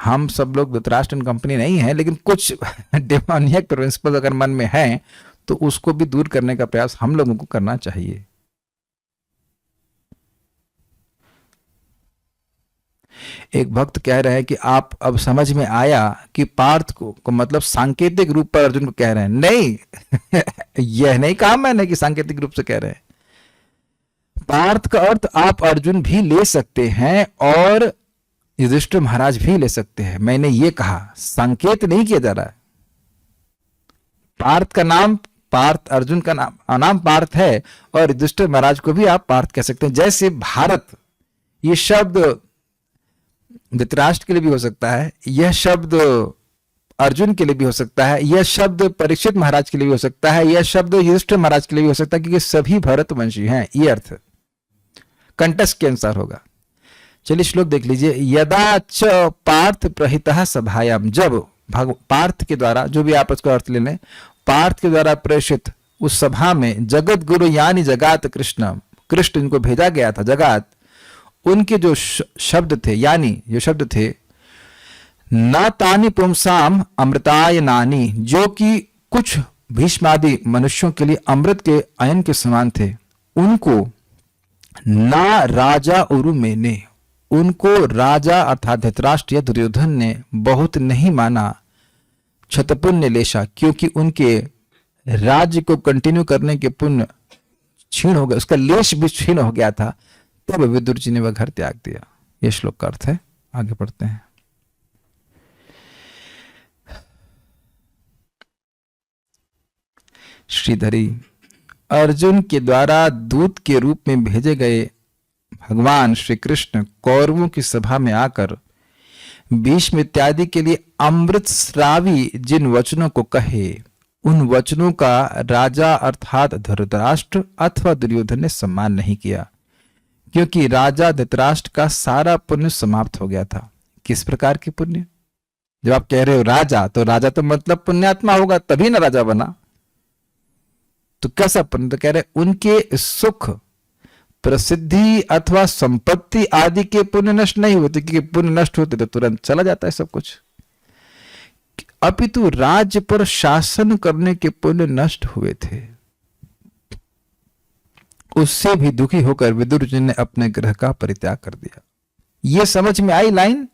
हम सब लोग धृतराष्ट्र एंड कंपनी नहीं है, लेकिन कुछ डेमोनियक प्रिंसिपल अगर मन में है तो उसको भी दूर करने का प्रयास हम लोगों को करना चाहिए। एक भक्त कह रहे हैं कि आप अब समझ में आया कि पार्थ को मतलब सांकेतिक रूप पर अर्जुन को कह रहे हैं। नहीं यह नहीं कहा मैंने कि सांकेतिक रूप से कह रहे हैं। पार्थ का अर्थ आप अर्जुन भी ले सकते हैं और युधिष्ठिर महाराज भी ले सकते हैं। मैंने ये कहा, संकेत नहीं किया जा रहा है। पार्थ का नाम पार्थ, अर्जुन का नाम पार्थ है और युधिष्ठिर महाराज को भी आप पार्थ कह सकते हैं। जैसे भारत, ये शब्द धृतराष्ट्र के लिए भी हो सकता है, यह शब्द अर्जुन के लिए भी हो सकता है, यह शब्द परीक्षित महाराज के लिए भी हो सकता है, यह शब्द युधिष्ठिर महाराज के लिए भी हो सकता है, क्योंकि सभी भरतवंशी हैं। ये अर्थ कंटेक्स्ट के अनुसार होगा। चलिए श्लोक देख लीजिए। यदा च पार्थ प्रहितः सभायाम, जब पार्थ के द्वारा, जो भी आप उसको अर्थ ले लें, पार्थ के द्वारा प्रेषित उस सभा में जगत गुरु यानी जगात कृष्ण, कृष्ण इनको भेजा गया था जगात, उनके जो शब्द थे, यानी जो शब्द थे न तानि पुंसाम अमृताय नानी, जो कि कुछ भीष्मादि मनुष्यों के लिए अमृत के अयन के समान थे। उनको ना राजा उरु मैंने, उनको राजा अर्थात धृतराष्ट्र या दुर्योधन ने बहुत नहीं माना, क्षतपुण्य लेशा, क्योंकि उनके राज्य को कंटिन्यू करने के पुण्य क्षीण हो गया, उसका लेश भी क्षीण हो गया था, तब विदुर जी ने वह घर त्याग दिया। यह श्लोक का अर्थ है। आगे पढ़ते हैं। श्रीधरी, अर्जुन के द्वारा दूत के रूप में भेजे गए भगवान श्री कृष्ण कौरवों की सभा में आकर भीष्म इत्यादि के लिए अमृत श्रावी जिन वचनों को कहे, उन वचनों का राजा अर्थात धृतराष्ट्र अथवा दुर्योधन ने सम्मान नहीं किया, क्योंकि राजा धृतराष्ट्र का सारा पुण्य समाप्त हो गया था। किस प्रकार के पुण्य? जब आप कह रहे हो राजा, तो राजा तो मतलब पुण्यात्मा होगा, तभी ना राजा बना। तो कैसा पुण्य? तो कह रहे उनके सुख, प्रसिद्धि अथवा संपत्ति आदि के पुण्य नष्ट नहीं होते, क्योंकि पुण्य नष्ट होते तो तुरंत चला जाता है सब कुछ। अपितु राज्य पर शासन करने के पुण्य नष्ट हुए थे। उससे भी दुखी होकर विदुर जी ने अपने ग्रह का परित्याग कर दिया। यह समझ में आई लाइन?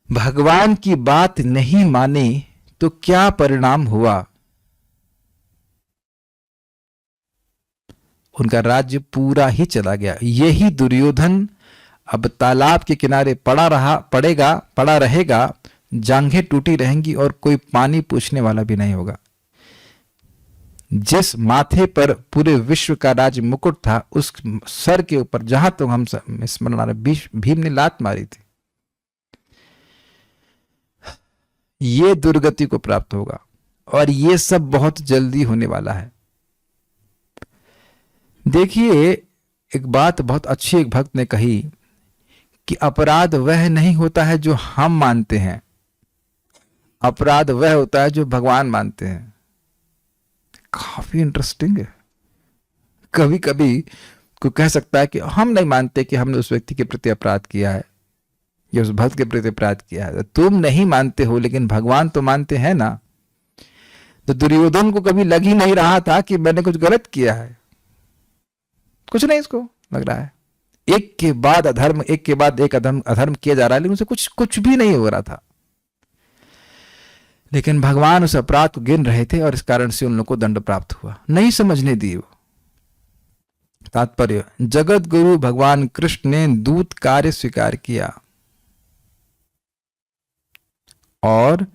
भगवान की बात नहीं माने तो क्या परिणाम हुआ? उनका राज्य पूरा ही चला गया। यही दुर्योधन अब तालाब के किनारे पड़ा रहेगा, जांघें टूटी रहेंगी और कोई पानी पूछने वाला भी नहीं होगा। जिस माथे पर पूरे विश्व का राज मुकुट था, उस सर के ऊपर जहां तो हम स्मरण आ रहे, भीम ने लात मारी थी। ये दुर्गति को प्राप्त होगा और ये सब बहुत जल्दी होने वाला है। देखिए, एक बात बहुत अच्छी एक भक्त ने कही कि अपराध वह नहीं होता है जो हम मानते हैं, अपराध वह होता है जो भगवान मानते हैं। काफी इंटरेस्टिंग है। कभी कभी कोई कह सकता है कि हम नहीं मानते कि हमने उस व्यक्ति के प्रति अपराध किया है या उस भक्त के प्रति अपराध किया है। तुम नहीं मानते हो, लेकिन भगवान तो मानते हैं ना। तो दुर्योधन को कभी लग ही नहीं रहा था कि मैंने कुछ गलत किया है, कुछ नहीं इसको लग रहा है। एक के बाद अधर्म, एक के बाद एक अधर्म किया जा रहा है, लेकिन उसे कुछ भी नहीं हो रहा था। लेकिन भगवान उस अपराध को गिन रहे थे और इस कारण से उन लोगों को दंड प्राप्त हुआ। नहीं समझने दिए। तात्पर्य, जगत गुरु भगवान कृष्ण ने दूत कार्य स्वीकार किया और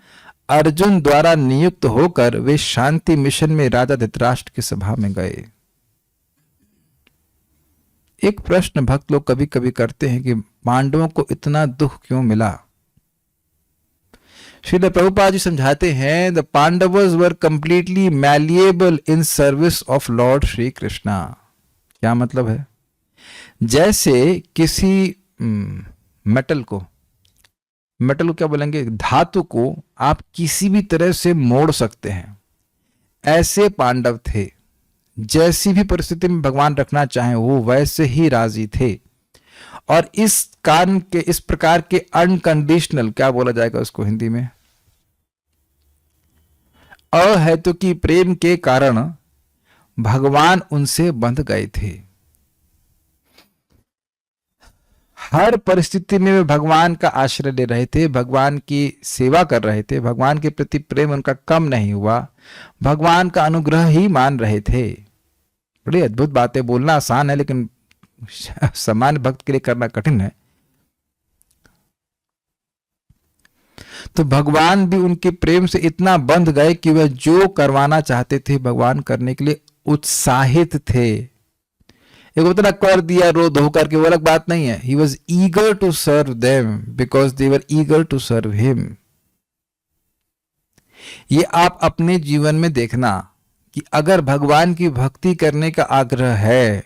अर्जुन द्वारा नियुक्त होकर वे शांति मिशन में राजा धृतराष्ट्र की सभा में गए। एक प्रश्न भक्त लोग कभी कभी करते हैं कि पांडवों को इतना दुख क्यों मिला? श्रील प्रभुपाद जी समझाते हैं, the Pandavas were completely malleable in service of Lord Shri Krishna. क्या मतलब है? जैसे किसी मेटल को क्या बोलेंगे, धातु को आप किसी भी तरह से मोड़ सकते हैं, ऐसे पांडव थे। जैसी भी परिस्थिति में भगवान रखना चाहें वो वैसे ही राजी थे। और इस कारण के, इस प्रकार के अनकंडीशनल, क्या बोला जाएगा उसको हिंदी में, अहेतुकी प्रेम के कारण भगवान उनसे बंध गए थे। हर परिस्थिति में वे भगवान का आश्रय ले रहे थे, भगवान की सेवा कर रहे थे, भगवान के प्रति प्रेम उनका कम नहीं हुआ, भगवान का अनुग्रह ही मान रहे थे। बड़ी अद्भुत बातें, बोलना आसान है लेकिन सामान्य भक्त के लिए करना कठिन है। तो भगवान भी उनके प्रेम से इतना बंध गए कि वह जो करवाना चाहते थे भगवान करने के लिए उत्साहित थे। एक उतना कर दिया रो धो करके, वो अलग बात नहीं है। He was eager to serve them because they were eager to serve him. ये आप अपने जीवन में देखना कि अगर भगवान की भक्ति करने का आग्रह है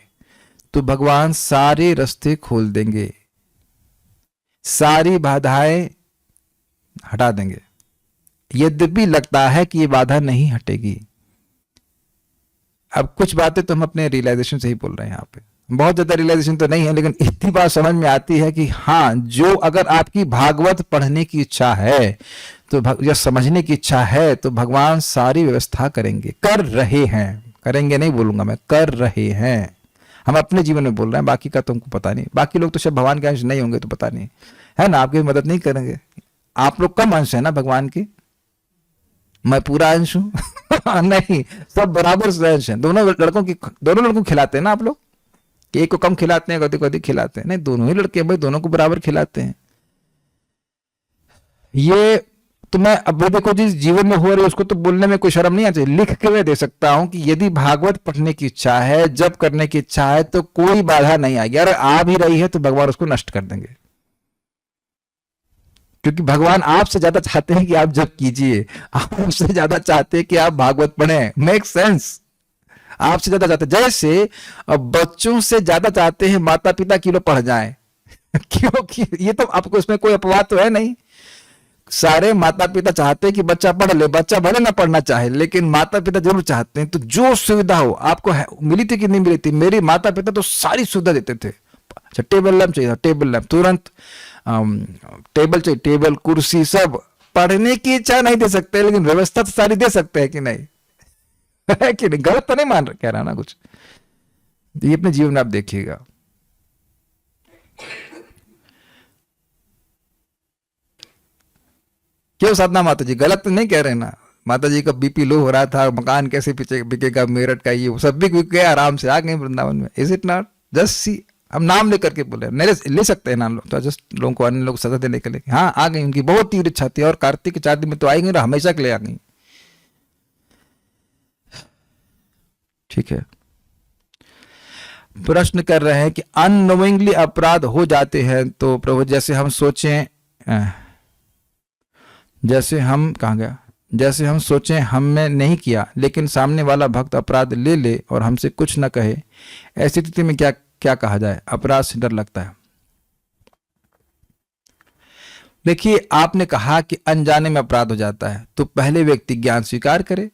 तो भगवान सारे रास्ते खोल देंगे, सारी बाधाएं हटा देंगे। यद्यपि लगता है कि ये बाधा नहीं हटेगी। अब कुछ बातें तो हम अपने रियलाइजेशन से ही बोल रहे हैं, यहाँ पे बहुत ज्यादा रियलाइजेशन तो नहीं है, लेकिन इतनी बात समझ में आती है कि हाँ, जो अगर आपकी भागवत पढ़ने की इच्छा है तो या समझने की इच्छा है तो भगवान सारी व्यवस्था करेंगे, कर रहे हैं, करेंगे नहीं बोलूंगा मैं, कर रहे हैं। हम अपने जीवन में बोल रहे हैं, बाकी का तुमको पता नहीं। बाकी लोग तो शायद भगवान के अंश नहीं होंगे तो पता नहीं, है ना, आपकी मदद नहीं करेंगे। आप लोग कम अंश है ना भगवान के, मैं पूरा अंश हूं नहीं, सब बराबर से अंश है। दोनों लड़कों को खिलाते हैं ना आप लोग, कि एक को कम खिलाते हैं, कभी कभी खिलाते हैं, नहीं दोनों ही लड़के भाई दोनों को बराबर खिलाते हैं। ये तो मैं अब देखो जिस जीवन में हो रही है उसको तो बोलने में कोई शर्म नहीं आती, लिख के मैं दे सकता हूं कि यदि भागवत पढ़ने की इच्छा है, जब करने की इच्छा है तो कोई बाधा नहीं आएगी। अगर आ भी रही है तो भगवान उसको नष्ट कर देंगे, क्योंकि भगवान आपसे ज्यादा चाहते हैं कि आप जब कीजिए, आपसे ज्यादा चाहते हैं कि आप भागवत पढ़ें। मेक सेंस, आपसे ज्यादा चाहते, जैसे बच्चों से ज्यादा चाहते हैं माता पिता कि लोग पढ़ जाएं क्योंकि ये तो आपको इसमें कोई अपवाद तो है नहीं, सारे माता पिता चाहते हैं कि बच्चा पढ़ ले, बच्चा भले ना पढ़ना चाहे लेकिन माता पिता जरूर चाहते हैं। तो जो सुविधा हो आपको मिली थी कि नहीं मिली थी, मेरे माता पिता तो सारी सुविधा देते थे। अच्छा टेबल लैंप चाहिए, टेबल लैंप तुरंत, टेबल चाहिए, टेबल कुर्सी सब। पढ़ने की इच्छा नहीं दे सकते लेकिन व्यवस्था तो सारी दे सकते हैं कि नहीं है कि नहीं, गलत तो नहीं मान कह रहा ना कुछ। ये अपने जीवन में आप देखिएगा। क्यों साधना माता जी, गलत तो नहीं कह रहे ना? माता जी का बीपी लो हो रहा था, मकान कैसे बिकेगा मेरठ का, ये सब बिक गया, आराम से आ गए वृंदावन में। Is it not? Just see, हम नाम लेकर के बोले, मेरे ले सकते हैं नाम लोग तो, जस्ट लोगों को अन्य लोग सजा देने के लिए। हाँ आ गई, उनकी बहुत तीव्र इच्छा थी और कार्तिक के 4 दिन में तो आएंगे, हमेशा के लिए आ गई। ठीक है, प्रश्न कर रहे हैं कि अननोइंगली अपराध हो जाते हैं तो प्रभु जैसे हम सोचें, जैसे हम कहाँ गया, जैसे हम सोचें हमने नहीं किया लेकिन सामने वाला भक्त अपराध ले ले और हमसे कुछ न कहे, ऐसी स्थिति में क्या क्या कहा जाए? अपराध से डर लगता है। देखिए आपने कहा कि अनजाने में अपराध हो जाता है, तो पहले व्यक्ति ज्ञान स्वीकार करे।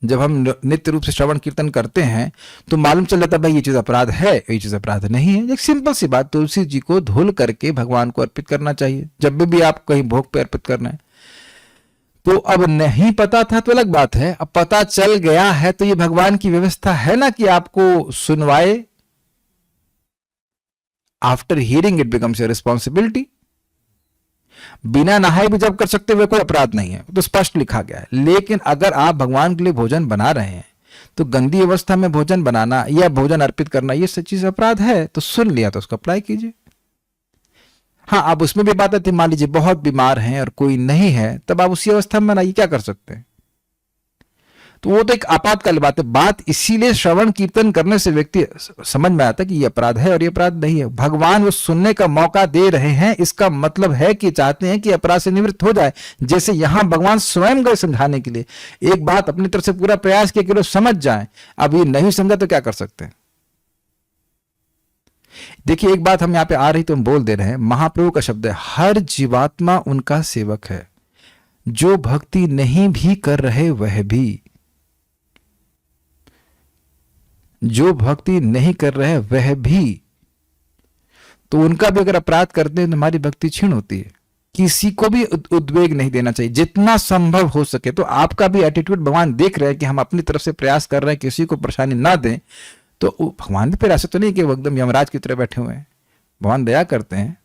जब हम नित्य रूप से श्रवण कीर्तन करते हैं तो मालूम चल जाता है भाई ये चीज अपराध है, ये चीज अपराध नहीं है। एक सिंपल सी बात, तुलसी जी को धुल करके भगवान को अर्पित करना चाहिए जब भी आप कहीं भोग पे अर्पित करना है। तो अब नहीं पता था तो अलग बात है, अब पता चल गया है तो ये भगवान की व्यवस्था है ना कि आपको सुनवाए। After hearing it becomes your responsibility. बिना नहाए भी जब कर सकते हुए कोई अपराध नहीं है, तो स्पष्ट लिखा गया है। लेकिन अगर आप भगवान के लिए भोजन बना रहे हैं तो गंदी अवस्था में भोजन बनाना या भोजन अर्पित करना ये सब चीज अपराध है। तो सुन लिया तो उसको अप्लाई कीजिए। हाँ, अब उसमें भी बात आती, मान लीजिए बहुत बीमार हैं और कोई नहीं है, तब आप उसी अवस्था में बनाइए, क्या कर सकते हैं? तो वो तो एक आपातकाल बात है। बात इसीलिए श्रवण कीर्तन करने से व्यक्ति समझ में आता है कि ये अपराध है और ये अपराध नहीं है। भगवान वो सुनने का मौका दे रहे हैं, इसका मतलब है कि चाहते हैं कि अपराध से निवृत्त हो जाए। जैसे यहां भगवान स्वयं गए समझाने के लिए, एक बात अपनी तरफ से पूरा प्रयास किया कि लोग समझ जाएं। अब ये नहीं समझा तो क्या कर सकते हैं? देखिए एक बात हम यहां पे आ रही तो हम बोल दे रहे हैं, महाप्रभु का शब्द है, हर जीवात्मा उनका सेवक है। जो भक्ति नहीं भी कर रहे वह भी, जो भक्ति नहीं कर रहे वह भी, तो उनका भी अगर अपराध करते हैं तो हमारी भक्ति क्षीण होती है। किसी को भी उद्वेग नहीं देना चाहिए जितना संभव हो सके। तो आपका भी एटीट्यूड भगवान देख रहे हैं कि हम अपनी तरफ से प्रयास कर रहे हैं किसी को परेशानी ना दें। तो भगवान भी फिर ऐसा तो नहीं कि वो एकदम यमराज की तरह बैठे हुए हैं, भगवान दया करते हैं।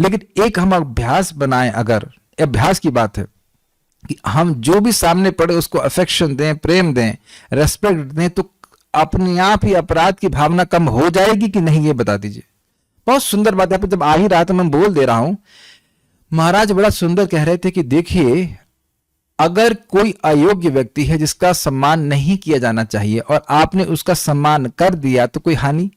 लेकिन एक हम अभ्यास बनाएं, अगर अभ्यास की बात है कि हम जो भी सामने पड़े उसको अफेक्शन दें, प्रेम दें, रेस्पेक्ट दें, तो अपने आप ही अपराध की भावना कम हो जाएगी कि नहीं, ये बता दीजिए। बहुत सुंदर बात है, जब आ ही रहा था मैं बोल दे रहा हूं। महाराज बड़ा सुंदर कह रहे थे कि देखिए अगर कोई अयोग्य व्यक्ति है जिसका सम्मान नहीं किया जाना चाहिए और आपने उसका सम्मान कर दिया तो कोई हानि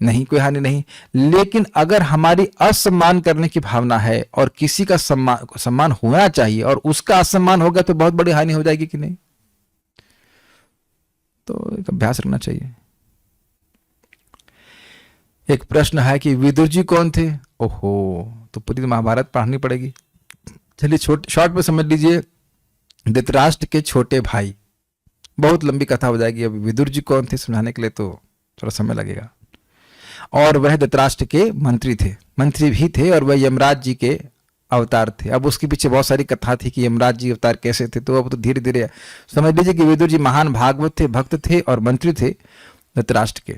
नहीं, कोई हानि नहीं। लेकिन अगर हमारी असम्मान करने की भावना है और किसी का सम्मान होना चाहिए और उसका असम्मान होगा तो बहुत बड़ी हानि हो जाएगी कि नहीं। तो एक अभ्यास रखना चाहिए। एक प्रश्न है कि विदुर जी कौन थे? ओहो, तो पूरी महाभारत पढ़नी पड़ेगी। चलिए शॉर्ट में समझ लीजिए, धृतराष्ट्र के छोटे भाई। बहुत लंबी कथा हो जाएगी, अभी विदुर जी कौन थे समझाने के लिए तो थोड़ा समय लगेगा। और वह धृतराष्ट्र के मंत्री थे, मंत्री भी थे, और वह यमराज जी के अवतार थे। अब उसके पीछे बहुत सारी कथा थी कि यमराज जी अवतार कैसे थे, तो अब तो धीरे धीरे समझ लीजिए कि विदुर जी महान भागवत थे, भक्त थे और मंत्री थे धृतराष्ट्र के।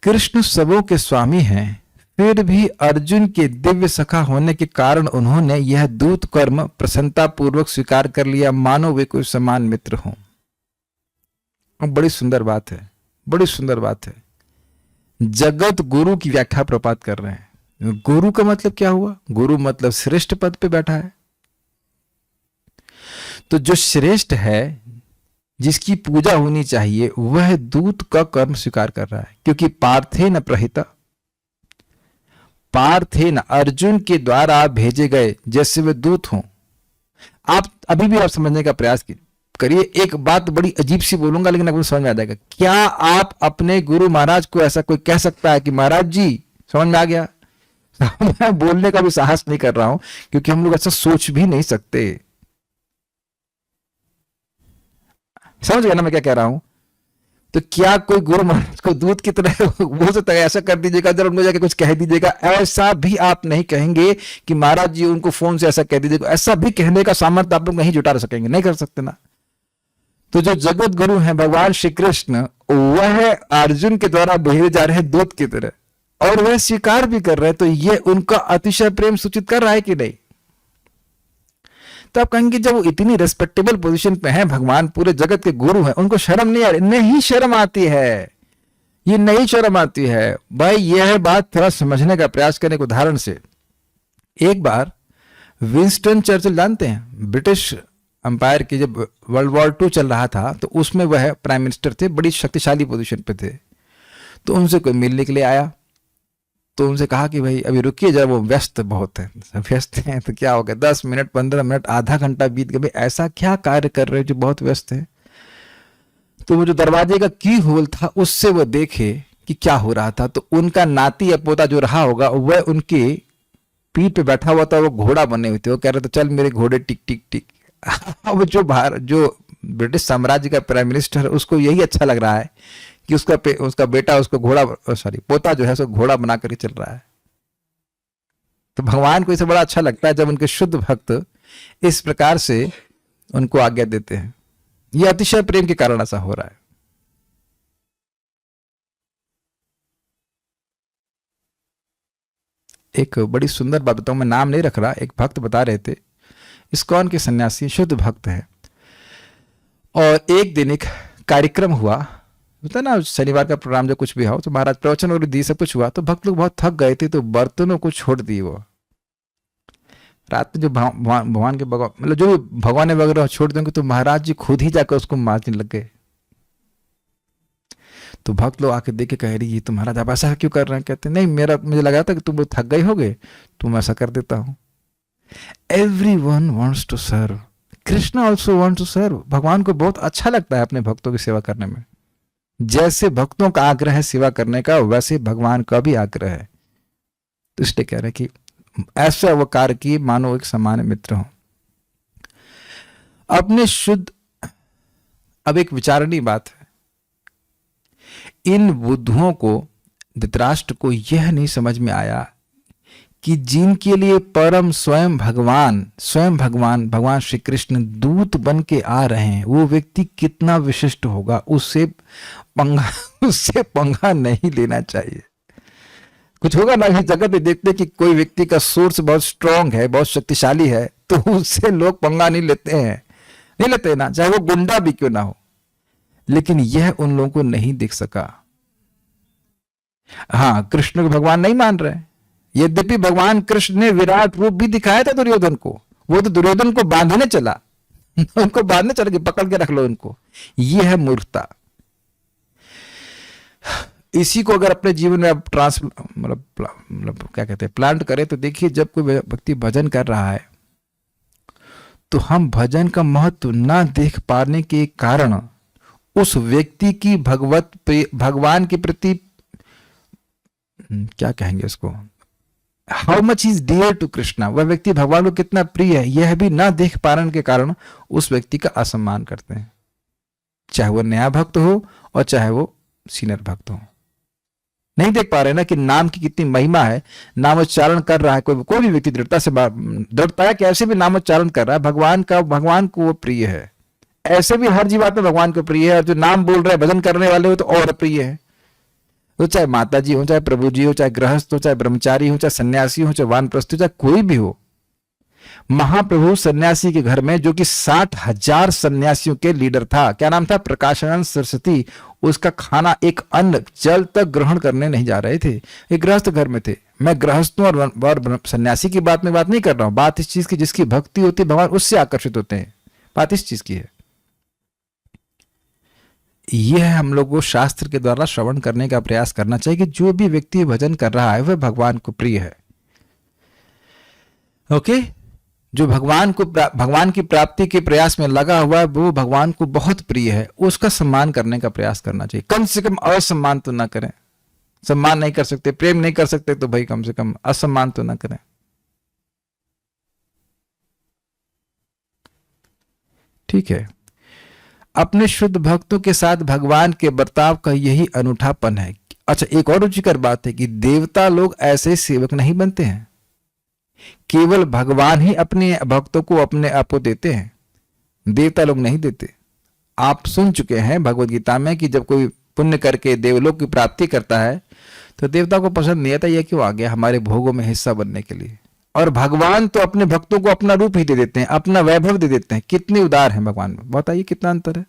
कृष्ण सबों के स्वामी हैं, फिर भी अर्जुन के दिव्य सखा होने के कारण उन्होंने यह दूत कर्म प्रसन्नता पूर्वक स्वीकार कर लिया, मानो वे कोई समान मित्र हों। बड़ी सुंदर बात है, बड़ी सुंदर बात है। जगत गुरु की व्याख्या प्रपात कर रहे हैं। गुरु का मतलब क्या हुआ? गुरु मतलब श्रेष्ठ पद पे बैठा है। तो जो श्रेष्ठ है, जिसकी पूजा होनी चाहिए, वह दूत का कर्म स्वीकार कर रहा है, क्योंकि पार्थेन प्रहिता, पार्थेन अर्जुन के द्वारा भेजे गए जैसे वे दूत हों। आप अभी भी आप समझने का प्रयास करिए। एक बात बड़ी अजीब सी बोलूंगा, लेकिन आपको समझ में आ जाएगा। क्या आप अपने गुरु महाराज को ऐसा कोई कह सकता है कि महाराज जी, समझ में आ गया? मैं बोलने का भी साहस नहीं कर रहा हूं, क्योंकि हम लोग ऐसा सोच भी नहीं सकते। समझ गया ना मैं क्या कह रहा हूं? तो क्या कोई गुरु महाराज को दूत की तरह बोल सकता है ऐसा कर दीजिएगा, जरा उनको जाके कुछ कह दीजिएगा? ऐसा भी आप नहीं कहेंगे कि महाराज जी उनको फोन से ऐसा कह दीजिएगा। ऐसा भी कहने का सामर्थ्य आप लोग नहीं जुटा सकेंगे, नहीं कर सकते ना। तो जो जगत गुरु हैं भगवान श्री कृष्ण, वह अर्जुन के द्वारा भेजे जा रहे हैं दूत की तरह, और वह स्वीकार भी कर रहे हैं। तो यह उनका अतिशय प्रेम सूचित कर रहा है कि नहीं? तो आप कहेंगे जब वो इतनी रेस्पेक्टेबल पोजीशन पे हैं, भगवान पूरे जगत के गुरु हैं, उनको शर्म नहीं आ रही? नहीं शर्म आती है, ये नहीं शर्म आती है भाई। यह बात थोड़ा समझने का प्रयास करने के उदाहरण से, एक बार विंस्टन चर्चिल जानते हैं, ब्रिटिश अंपायर की जब वर्ल्ड वॉर 2 चल रहा था, तो उसमें वह प्राइम मिनिस्टर थे, बड़ी शक्तिशाली पोजीशन पे थे। तो उनसे कोई मिलने के लिए आया, तो उनसे कहा कि भाई अभी रुकिए जरा, वो व्यस्त बहुत है। व्यस्त हैं तो क्या हो गया, 10 मिनट 15 मिनट आधा घंटा बीत गया, भाई ऐसा क्या कार्य कर रहे हो जो बहुत व्यस्त है? तो वो जो दरवाजे का की होल था, उससे वो देखे कि क्या हो रहा था। तो उनका नाती या पोता जो रहा होगा, वह उनके पीठ पे बैठा हुआ था, वो घोड़ा बने हुए थे। वो कह रहे थे चल मेरे घोड़े टिक टिक टिक। अब जो ब्रिटिश साम्राज्य का प्राइम मिनिस्टर है, उसको यही अच्छा लग रहा है कि उसका बेटा उसको पोता जो है उसको घोड़ा बना कर चल रहा है। तो भगवान को इसे बड़ा अच्छा लगता है जब उनके शुद्ध भक्त इस प्रकार से उनको आज्ञा देते हैं। यह अतिशय प्रेम के कारण ऐसा हो रहा है। एक बड़ी सुंदर बात बताऊं, मैं नाम नहीं रख रहा, एक भक्त बता रहे थे, इस्कॉन के सन्यासी, शुद्ध भक्त है, और एक दिन एक कार्यक्रम हुआ, होता ना शनिवार का प्रोग्राम, जो कुछ भी हो, तो महाराज प्रवचन और दी, सब कुछ हुआ। तो भक्त लोग बहुत थक गए थे, तो बर्तनों को छोड़ दिए। वो रात में जो भगवान के मतलब जो भगवान ने वगैरह छोड़ देंगे, तो महाराज जी खुद ही जाकर उसको मारने लग गए। तो भक्त लोग आके देखे, कह रही ये तो महाराज आप ऐसा क्यों कर रहे हैं? कहते नहीं, मुझे लगा था कि तुम थक गए होगे, तुम ऐसा कर देता हूं। Everyone wants to serve. Krishna also want to serve. भगवान को बहुत अच्छा लगता है अपने भक्तों की सेवा करने में। जैसे भक्तों का आग्रह है सेवा करने का, वैसे भगवान का भी आग्रह है। तो इसलिए कह रहे हैं कि ऐसा वो कार्य किए मानो एक समान मित्र हो। अपने शुद्ध, अब एक विचारणीय बात है, इन बुद्धुओं को, धृतराष्ट्र को यह नहीं समझ में आया कि जिनके लिए परम स्वयं भगवान श्री कृष्ण दूत बन के आ रहे हैं, वो व्यक्ति कितना विशिष्ट होगा। उससे पंगा नहीं लेना चाहिए। कुछ होगा ना, इस जगत में देखते कि कोई व्यक्ति का सोर्स बहुत स्ट्रांग है, बहुत शक्तिशाली है, तो उससे लोग पंगा नहीं लेते ना, चाहे वो गुंडा भी क्यों ना हो। लेकिन यह उन लोगों को नहीं दिख सका। हाँ, कृष्ण को भगवान नहीं मान रहे, यद्यपि भगवान कृष्ण ने विराट रूप भी दिखाया था दुर्योधन को। वो तो दुर्योधन को बांधने चला, उनको बांधने चला कि पकड़ के रख लो इनको। ये है मूर्खता। इसी को अगर अपने जीवन में आप मतलब क्या कहते हैं, प्लांट करें, तो देखिए जब कोई व्यक्ति भजन कर रहा है, तो हम भजन का महत्व ना देख पाने के कारण उस व्यक्ति की भगवान के प्रति क्या कहेंगे उसको, how much is dear to Krishna, वह व्यक्ति भगवान को कितना प्रिय है, यह भी ना देख पाने के कारण उस व्यक्ति का असम्मान करते हैं, चाहे वो नया भक्त हो और चाहे वो सीनियर भक्त हो। नहीं देख पा रहे ना कि नाम की कितनी महिमा है। नामोच्चारण कर रहा है कोई भी व्यक्ति दृढ़ता है कि ऐसे भी नामोच्चारण कर रहा है, भगवान को वो प्रिय है। ऐसे भी हर जीवात्मा भगवान को प्रिय है, और जो नाम बोल रहे हैं भजन करने वाले हो तो और प्रिय है। तो चाहे माता जी हो, चाहे प्रभु जी हो, चाहे गृहस्थ हो, चाहे ब्रह्मचारी हो, चाहे सन्यासी हो, चाहे वानप्रस्थ हो, चाहे कोई भी हो, महाप्रभु सन्यासी के घर में, जो कि 60,000 सन्यासियों के लीडर था, क्या नाम था, प्रकाशानंद सरस्वती, उसका खाना एक अन्न जल तक ग्रहण करने नहीं जा रहे थे। ये गृहस्थ घर में थे। मैं गृहस्थों और सन्यासी की बात नहीं कर रहा हूं। बात इस चीज की जिसकी भक्ति होती है, भगवान उससे आकर्षित होते हैं। बात इस चीज की है। यह हम लोग को शास्त्र के द्वारा श्रवण करने का प्रयास करना चाहिए कि जो भी व्यक्ति भजन कर रहा है वह भगवान को प्रिय है। ओके, जो भगवान की प्राप्ति के प्रयास में लगा हुआ है वो भगवान को बहुत प्रिय है, उसका सम्मान करने का प्रयास करना चाहिए। कम से कम असम्मान तो ना करें। सम्मान नहीं कर सकते, प्रेम नहीं कर सकते, तो भाई कम से कम असम्मान तो ना करें। ठीक है। अपने शुद्ध भक्तों के साथ भगवान के बर्ताव का यही अनूठापन है। अच्छा, एक और रुचिकर बात है कि देवता लोग ऐसे सेवक नहीं बनते हैं। केवल भगवान ही अपने भक्तों को अपने आप को देते हैं, देवता लोग नहीं देते। आप सुन चुके हैं भगवद गीता में कि जब कोई पुण्य करके देवलोक की प्राप्ति करता है तो देवता को पसंद नहीं आता ये क्यों आ गया हमारे भोगों में हिस्सा बनने के लिए। और भगवान तो अपने भक्तों को अपना रूप ही दे देते हैं, अपना वैभव दे देते हैं। कितने उदार हैं भगवान में, बताइए कितना अंतर है।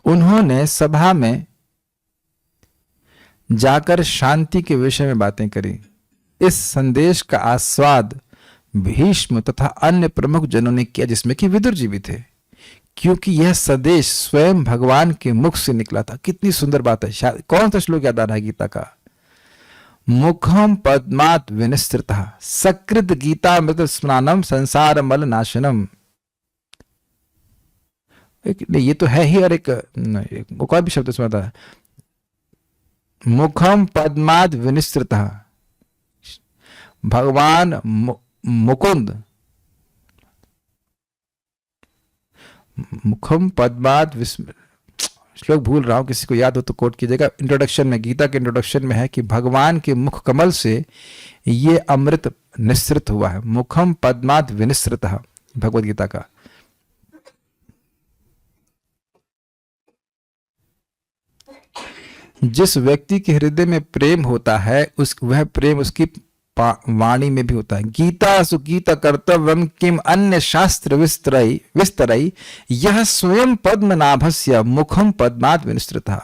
उन्होंने सभा में जाकर शांति के विषय में बातें करी। इस संदेश का आस्वाद भीष्म तथा अन्य प्रमुख जनों ने किया, जिसमें कि विदुर जी भी थे, क्योंकि यह संदेश स्वयं भगवान के मुख से निकला था। कितनी सुंदर बात है। कौन सा श्लोक याद आ रहा है गीता का? मुखम पद्मात विनिस्तृतः सकृत गीता मृत स्नानम संसार मल नाशनम। ये तो है ही, और एक और भी शब्द इसमें आता है, मुखम पद्माद विनिस्तृतः। भगवान मुकुंद, मुखम पद्माद श्लोक भूल रहा हूं, किसी को याद हो तो कोट कीजिएगा। इंट्रोडक्शन में, गीता के इंट्रोडक्शन में है कि भगवान के मुख कमल से ये अमृत निस्सृत हुआ है। मुखम पद्माद विनिस्तृतः, भगवद गीता का। जिस व्यक्ति के हृदय में प्रेम होता है वह प्रेम उसकी वाणी में भी होता है। गीता सुगीता कर्तव्यम किम अन्य शास्त्र विस्तरई यह स्वयं पद्मनाभस्य मुखम पद्माद विनिस्तृतः।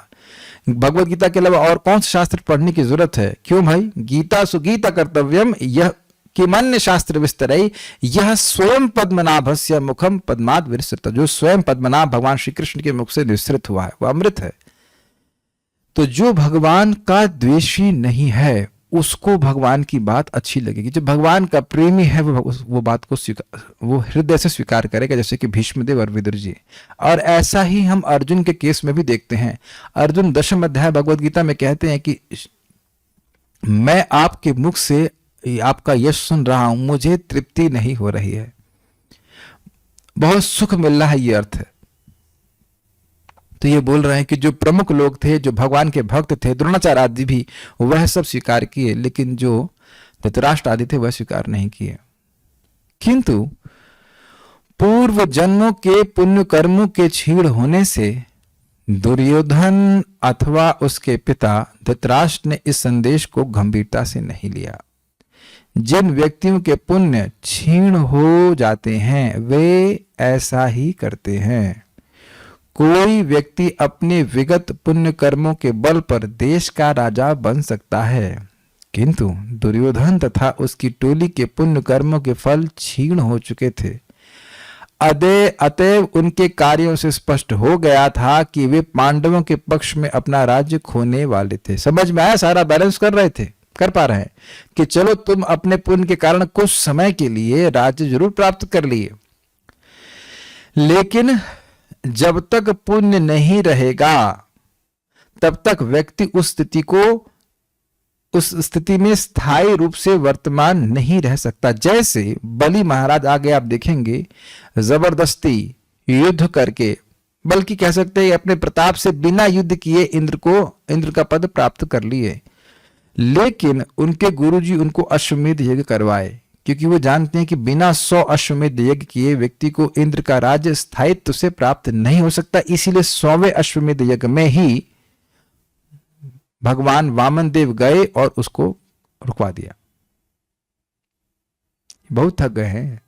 भगवद गीता के अलावा और कौन सा शास्त्र पढ़ने की जरूरत है? क्यों भाई? गीता सुगीता कर्तव्यम यह किम अन्य शास्त्र विस्तरई यह स्वयं पद्मनाभस्य मुखम पद्माद विनिस्तृतः। जो स्वयं पद्मनाभ भगवान श्री कृष्ण के मुख से निस्तृत हुआ है वह अमृत है। तो जो भगवान का द्वेषी नहीं है उसको भगवान की बात अच्छी लगेगी। जो भगवान का प्रेमी है वो बात को वो हृदय से स्वीकार करेगा, जैसे कि भीष्मदेव और विदुर जी। और ऐसा ही हम अर्जुन के केस में भी देखते हैं। अर्जुन 10वें अध्याय भगवद गीता में कहते हैं कि मैं आपके मुख से आपका यश सुन रहा हूं, मुझे तृप्ति नहीं हो रही है, बहुत सुख मिल रहा है, ये अर्थ है। तो ये बोल रहे हैं कि जो प्रमुख लोग थे, जो भगवान के भक्त थे, द्रोणाचार्य आदि भी, वह सब स्वीकार किए, लेकिन जो धृतराष्ट्र आदि थे वह स्वीकार नहीं किए। किंतु पूर्व जन्मों के पुण्य कर्मों के क्षीण होने से दुर्योधन अथवा उसके पिता धृतराष्ट्र ने इस संदेश को गंभीरता से नहीं लिया। जिन व्यक्तियों के पुण्य क्षीण हो जाते हैं वे ऐसा ही करते हैं। कोई व्यक्ति अपने विगत पुण्य कर्मों के बल पर देश का राजा बन सकता है, किंतु दुर्योधन तथा उसकी टोली के पुण्य कर्मों के फल क्षीण हो चुके थे। अतएव उनके कार्यों से स्पष्ट हो गया था कि वे पांडवों के पक्ष में अपना राज्य खोने वाले थे। समझ में आया? सारा बैलेंस कर पा रहे हैं कि चलो तुम अपने पुण्य के कारण कुछ समय के लिए राज्य जरूर प्राप्त कर लिए, लेकिन जब तक पुण्य नहीं रहेगा तब तक व्यक्ति उस स्थिति में स्थायी रूप से वर्तमान नहीं रह सकता। जैसे बलि महाराज, आगे आप देखेंगे, जबरदस्ती युद्ध करके बल्कि कह सकते हैं अपने प्रताप से बिना युद्ध किए इंद्र का पद प्राप्त कर लिए। लेकिन उनके गुरुजी उनको अश्वमेध यज्ञ करवाए, क्योंकि वो जानते हैं कि बिना 100 अश्वमेध यज्ञ किए व्यक्ति को इंद्र का राज्य स्थायित्व से प्राप्त नहीं हो सकता। इसीलिए 100वें अश्वमेध यज्ञ में ही भगवान वामन देव गए और उसको रुकवा दिया। बहुत थक गए हैं,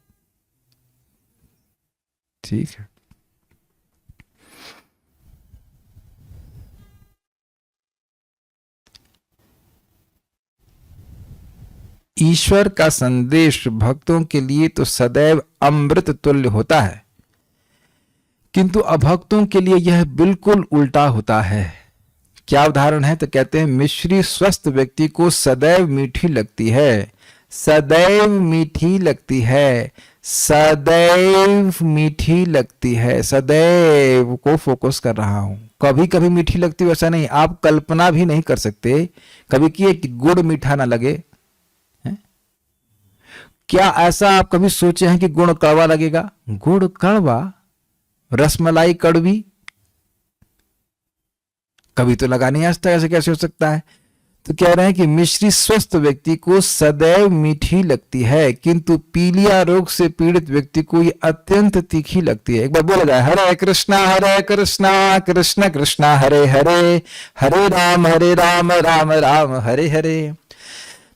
ठीक है। ईश्वर का संदेश भक्तों के लिए तो सदैव अमृत तुल्य होता है, किंतु अभक्तों के लिए यह बिल्कुल उल्टा होता है। क्या उदाहरण है? तो कहते हैं मिश्री स्वस्थ व्यक्ति को सदैव मीठी लगती है, सदैव मीठी लगती है, सदैव मीठी लगती है। सदैव को फोकस कर रहा हूं। कभी कभी मीठी लगती है वैसा नहीं, आप कल्पना भी नहीं कर सकते कभी कि गुड़ मीठा ना लगे। क्या ऐसा आप कभी सोचे हैं कि गुड़ कड़वा लगेगा? गुड़ कड़वा, रसमलाई कड़वी, कभी तो लगा नहीं। आज तक ऐसे कैसे हो सकता है? तो कह रहे हैं कि मिश्री स्वस्थ व्यक्ति को सदैव मीठी लगती है, किंतु पीलिया रोग से पीड़ित व्यक्ति को ये अत्यंत तीखी लगती है। एक बार बोला जाए, हरे कृष्णा कृष्ण कृष्णा हरे हरे, हरे राम राम राम हरे हरे।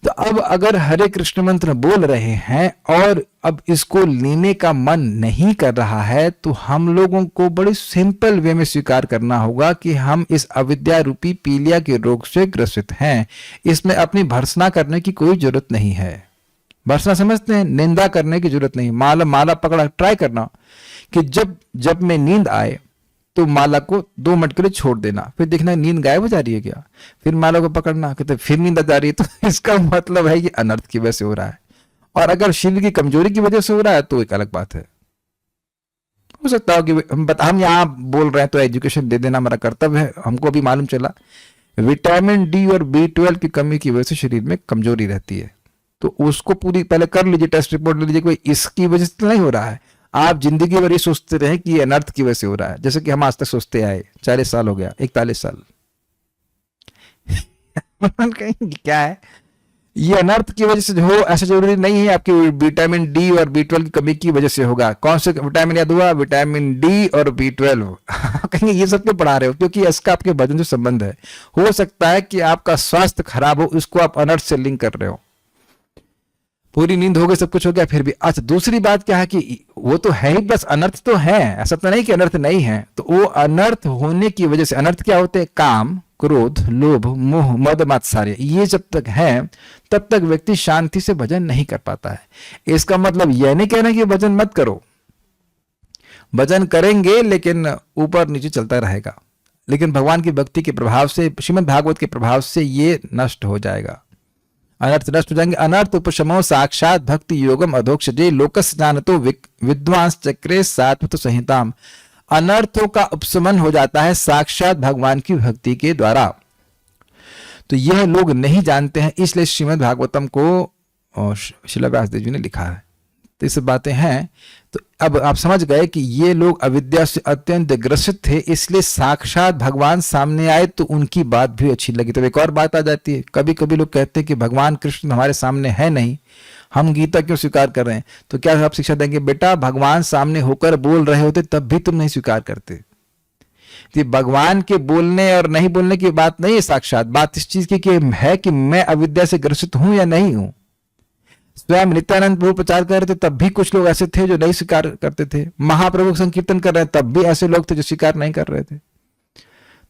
तो अब अगर हरे कृष्ण मंत्र बोल रहे हैं और अब इसको लेने का मन नहीं कर रहा है, तो हम लोगों को बड़े सिंपल वे में स्वीकार करना होगा कि हम इस अविद्या रूपी पीलिया के रोग से ग्रसित हैं। इसमें अपनी भर्त्सना करने की कोई जरूरत नहीं है। भर्त्सना समझते हैं? निंदा करने की जरूरत नहीं। माला पकड़ा, ट्राई करना कि जब में नींद आए तो माला को 2 मिनट के लिए छोड़ देना, फिर देखना नींद गायब हो जा रही है क्या, फिर माला को पकड़ना, कहते फिर नींद आ जा रही है, तो इसका मतलब है कि अनर्थ की वजह से हो रहा है। और अगर शरीर की कमजोरी की वजह से हो रहा है तो एक अलग बात है। हो सकता हो कि हम यहाँ बोल रहे हैं तो एजुकेशन दे देना हमारा कर्तव्य है। हमको अभी मालूम चला विटामिन डी और B12 की कमी की वजह से शरीर में कमजोरी रहती है, तो उसको पूरी पहले कर लीजिए, टेस्ट रिपोर्ट ले लीजिए, कोई इसकी वजह से नहीं हो रहा है। आप जिंदगी भर ये सोचते रहे कि ये अनर्थ की वजह से हो रहा है, जैसे कि हम आज तक सोचते आए। 40 साल हो गया, 41 साल कहेंगे क्या है ये अनर्थ की वजह से हो, ऐसा जरूरी नहीं है आपकी विटामिन डी और B12 की कमी की वजह से होगा। कौन से विटामिन याद हुआ? विटामिन डी और B12। कहेंगे ये सब क्यों पढ़ा रहे हो? क्योंकि इसका आपके वजन से संबंध है। हो सकता है कि आपका स्वास्थ्य खराब हो, इसको आप अनर्थ से लिंक कर रहे हो। पूरी नींद हो गई, सब कुछ हो गया, फिर भी। अच्छा, दूसरी बात क्या है कि वो तो है ही, बस अनर्थ तो है, ऐसा तो नहीं कि अनर्थ नहीं है। तो वो अनर्थ होने की वजह से, अनर्थ क्या होते हैं? काम, क्रोध, लोभ, मोह, मद, मात्सर्य, ये जब तक है तब तक व्यक्ति शांति से भजन नहीं कर पाता है। इसका मतलब यह नहीं कहना कि भजन मत करो, भजन करेंगे लेकिन ऊपर नीचे चलता रहेगा। लेकिन भगवान की भक्ति के प्रभाव से, श्रीमद् भागवत के प्रभाव से ये नष्ट हो जाएगा, अनर्थ नष्ट हो जाएंगे। अनर्थ उपशमो साक्षात भक्ति योगम अधोक्षजे लोकस जानतो विद्वांस चक्रे सात्वत संहिताम। अनर्थों का उपशमन हो जाता है साक्षात भगवान की भक्ति के द्वारा। तो यह लोग नहीं जानते हैं, इसलिए श्रीमद् भागवतम को श्रील व्यासदेव जी ने लिखा है। तो ये सब बातें हैं। तो अब आप समझ गए कि ये लोग अविद्या से अत्यंत ग्रसित थे, इसलिए साक्षात भगवान सामने आए तो उनकी बात भी अच्छी लगी। तो एक और बात आ जाती है, कभी कभी लोग कहते हैं कि भगवान कृष्ण हमारे सामने है नहीं, हम गीता क्यों स्वीकार कर रहे हैं? तो क्या आप शिक्षा देंगे? बेटा, भगवान सामने होकर बोल रहे होते तब भी तुम नहीं स्वीकार करते। तो भगवान के बोलने और नहीं बोलने की बात नहीं है, साक्षात बात इस चीज की है कि मैं अविद्या से ग्रसित हूं या नहीं हूं। स्वयं नित्यानंद प्रभु प्रचार कर रहे थे तब भी कुछ लोग ऐसे थे जो नहीं स्वीकार करते थे। महाप्रभु संकीर्तन कर रहे हैं तब भी ऐसे लोग थे जो स्वीकार नहीं कर रहे थे।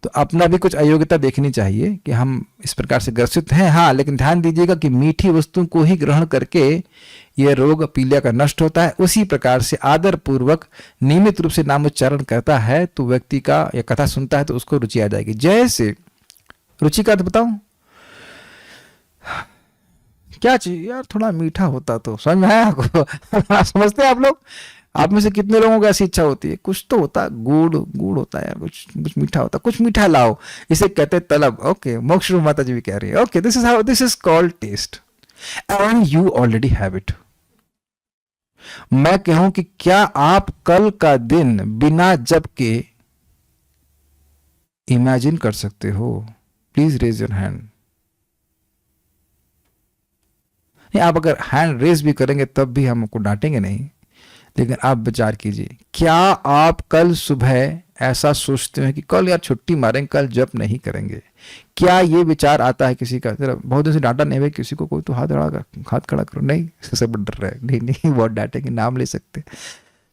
तो अपना भी कुछ अयोग्यता देखनी चाहिए कि हम इस प्रकार से ग्रसित हैं। हाँ, लेकिन ध्यान दीजिएगा कि मीठी वस्तु को ही ग्रहण करके यह रोग पीलिया का नष्ट होता है। उसी प्रकार से आदर पूर्वक नियमित रूप से नामोच्चारण करता है तो व्यक्ति का या कथा सुनता है तो उसको रुचि आ जाएगी। जैसे रुचि का तो बताऊं क्या चाहिए यार, थोड़ा मीठा होता तो समझ में आया आपको? समझते हैं आप लोग? आप में से कितने लोगों को ऐसी इच्छा होती है? कुछ तो होता, गुड़ होता है यार, कुछ मीठा होता, कुछ मीठा लाओ। इसे कहते हैं तलब। ओके, मोक्ष रूप माता जी भी कह रही है। Okay, this is how this is called test and you already have it. मैं कहूं कि क्या आप कल का दिन बिना जप के इमेजिन कर सकते हो? Please raise your hand. नहीं, आप अगर हैंड रेज भी करेंगे तब भी हम आपको डांटेंगे नहीं, लेकिन आप विचार कीजिए, क्या आप कल सुबह ऐसा सोचते हैं कि कल यार छुट्टी मारेंगे, कल जप नहीं करेंगे? क्या ये विचार आता है किसी का? जरा बहुत दिन से डांटा नहीं भाई किसी को, कोई तो हाथ खड़ा करो। नहीं, सब डर रहा है, नहीं नहीं बहुत डांटेंगे, नाम ले सकते।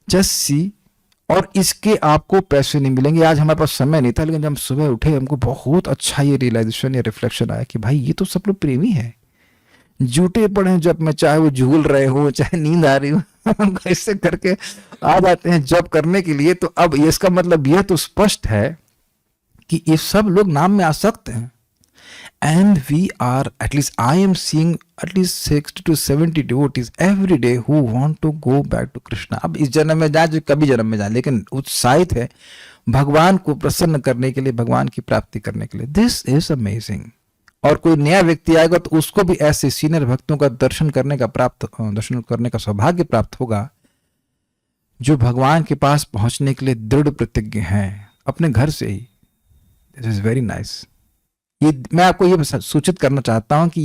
Just see. और इसके आपको पैसे नहीं मिलेंगे। आज हमारे पास समय नहीं था, लेकिन जब हम सुबह उठे हमको बहुत अच्छा ये रियलाइजेशन या रिफ्लेक्शन आया कि भाई ये तो सब लोग प्रेमी है, जूटे पड़े हैं जब में, चाहे वो झूल रहे हो चाहे नींद आ रही हो ऐसे करके आ जाते हैं जब करने के लिए। तो अब इसका मतलब यह तो स्पष्ट है कि ये सब लोग नाम में आसक्त हैं। And we are, at least I am seeing at least 60 to 70 devotees every day who want to go back to Krishna। अब इस जन्म में जाए, जो कभी जन्म में जाए, लेकिन उत्साहित है भगवान को प्रसन्न करने के लिए, भगवान की प्राप्ति करने के लिए। This is amazing. और कोई नया व्यक्ति आएगा तो उसको भी ऐसे सीनियर भक्तों का दर्शन करने का सौभाग्य प्राप्त होगा जो भगवान के पास पहुंचने के लिए दृढ़ प्रतिज्ञ हैं अपने घर से ही। This is very nice. ये मैं आपको ये सूचित करना चाहता हूं कि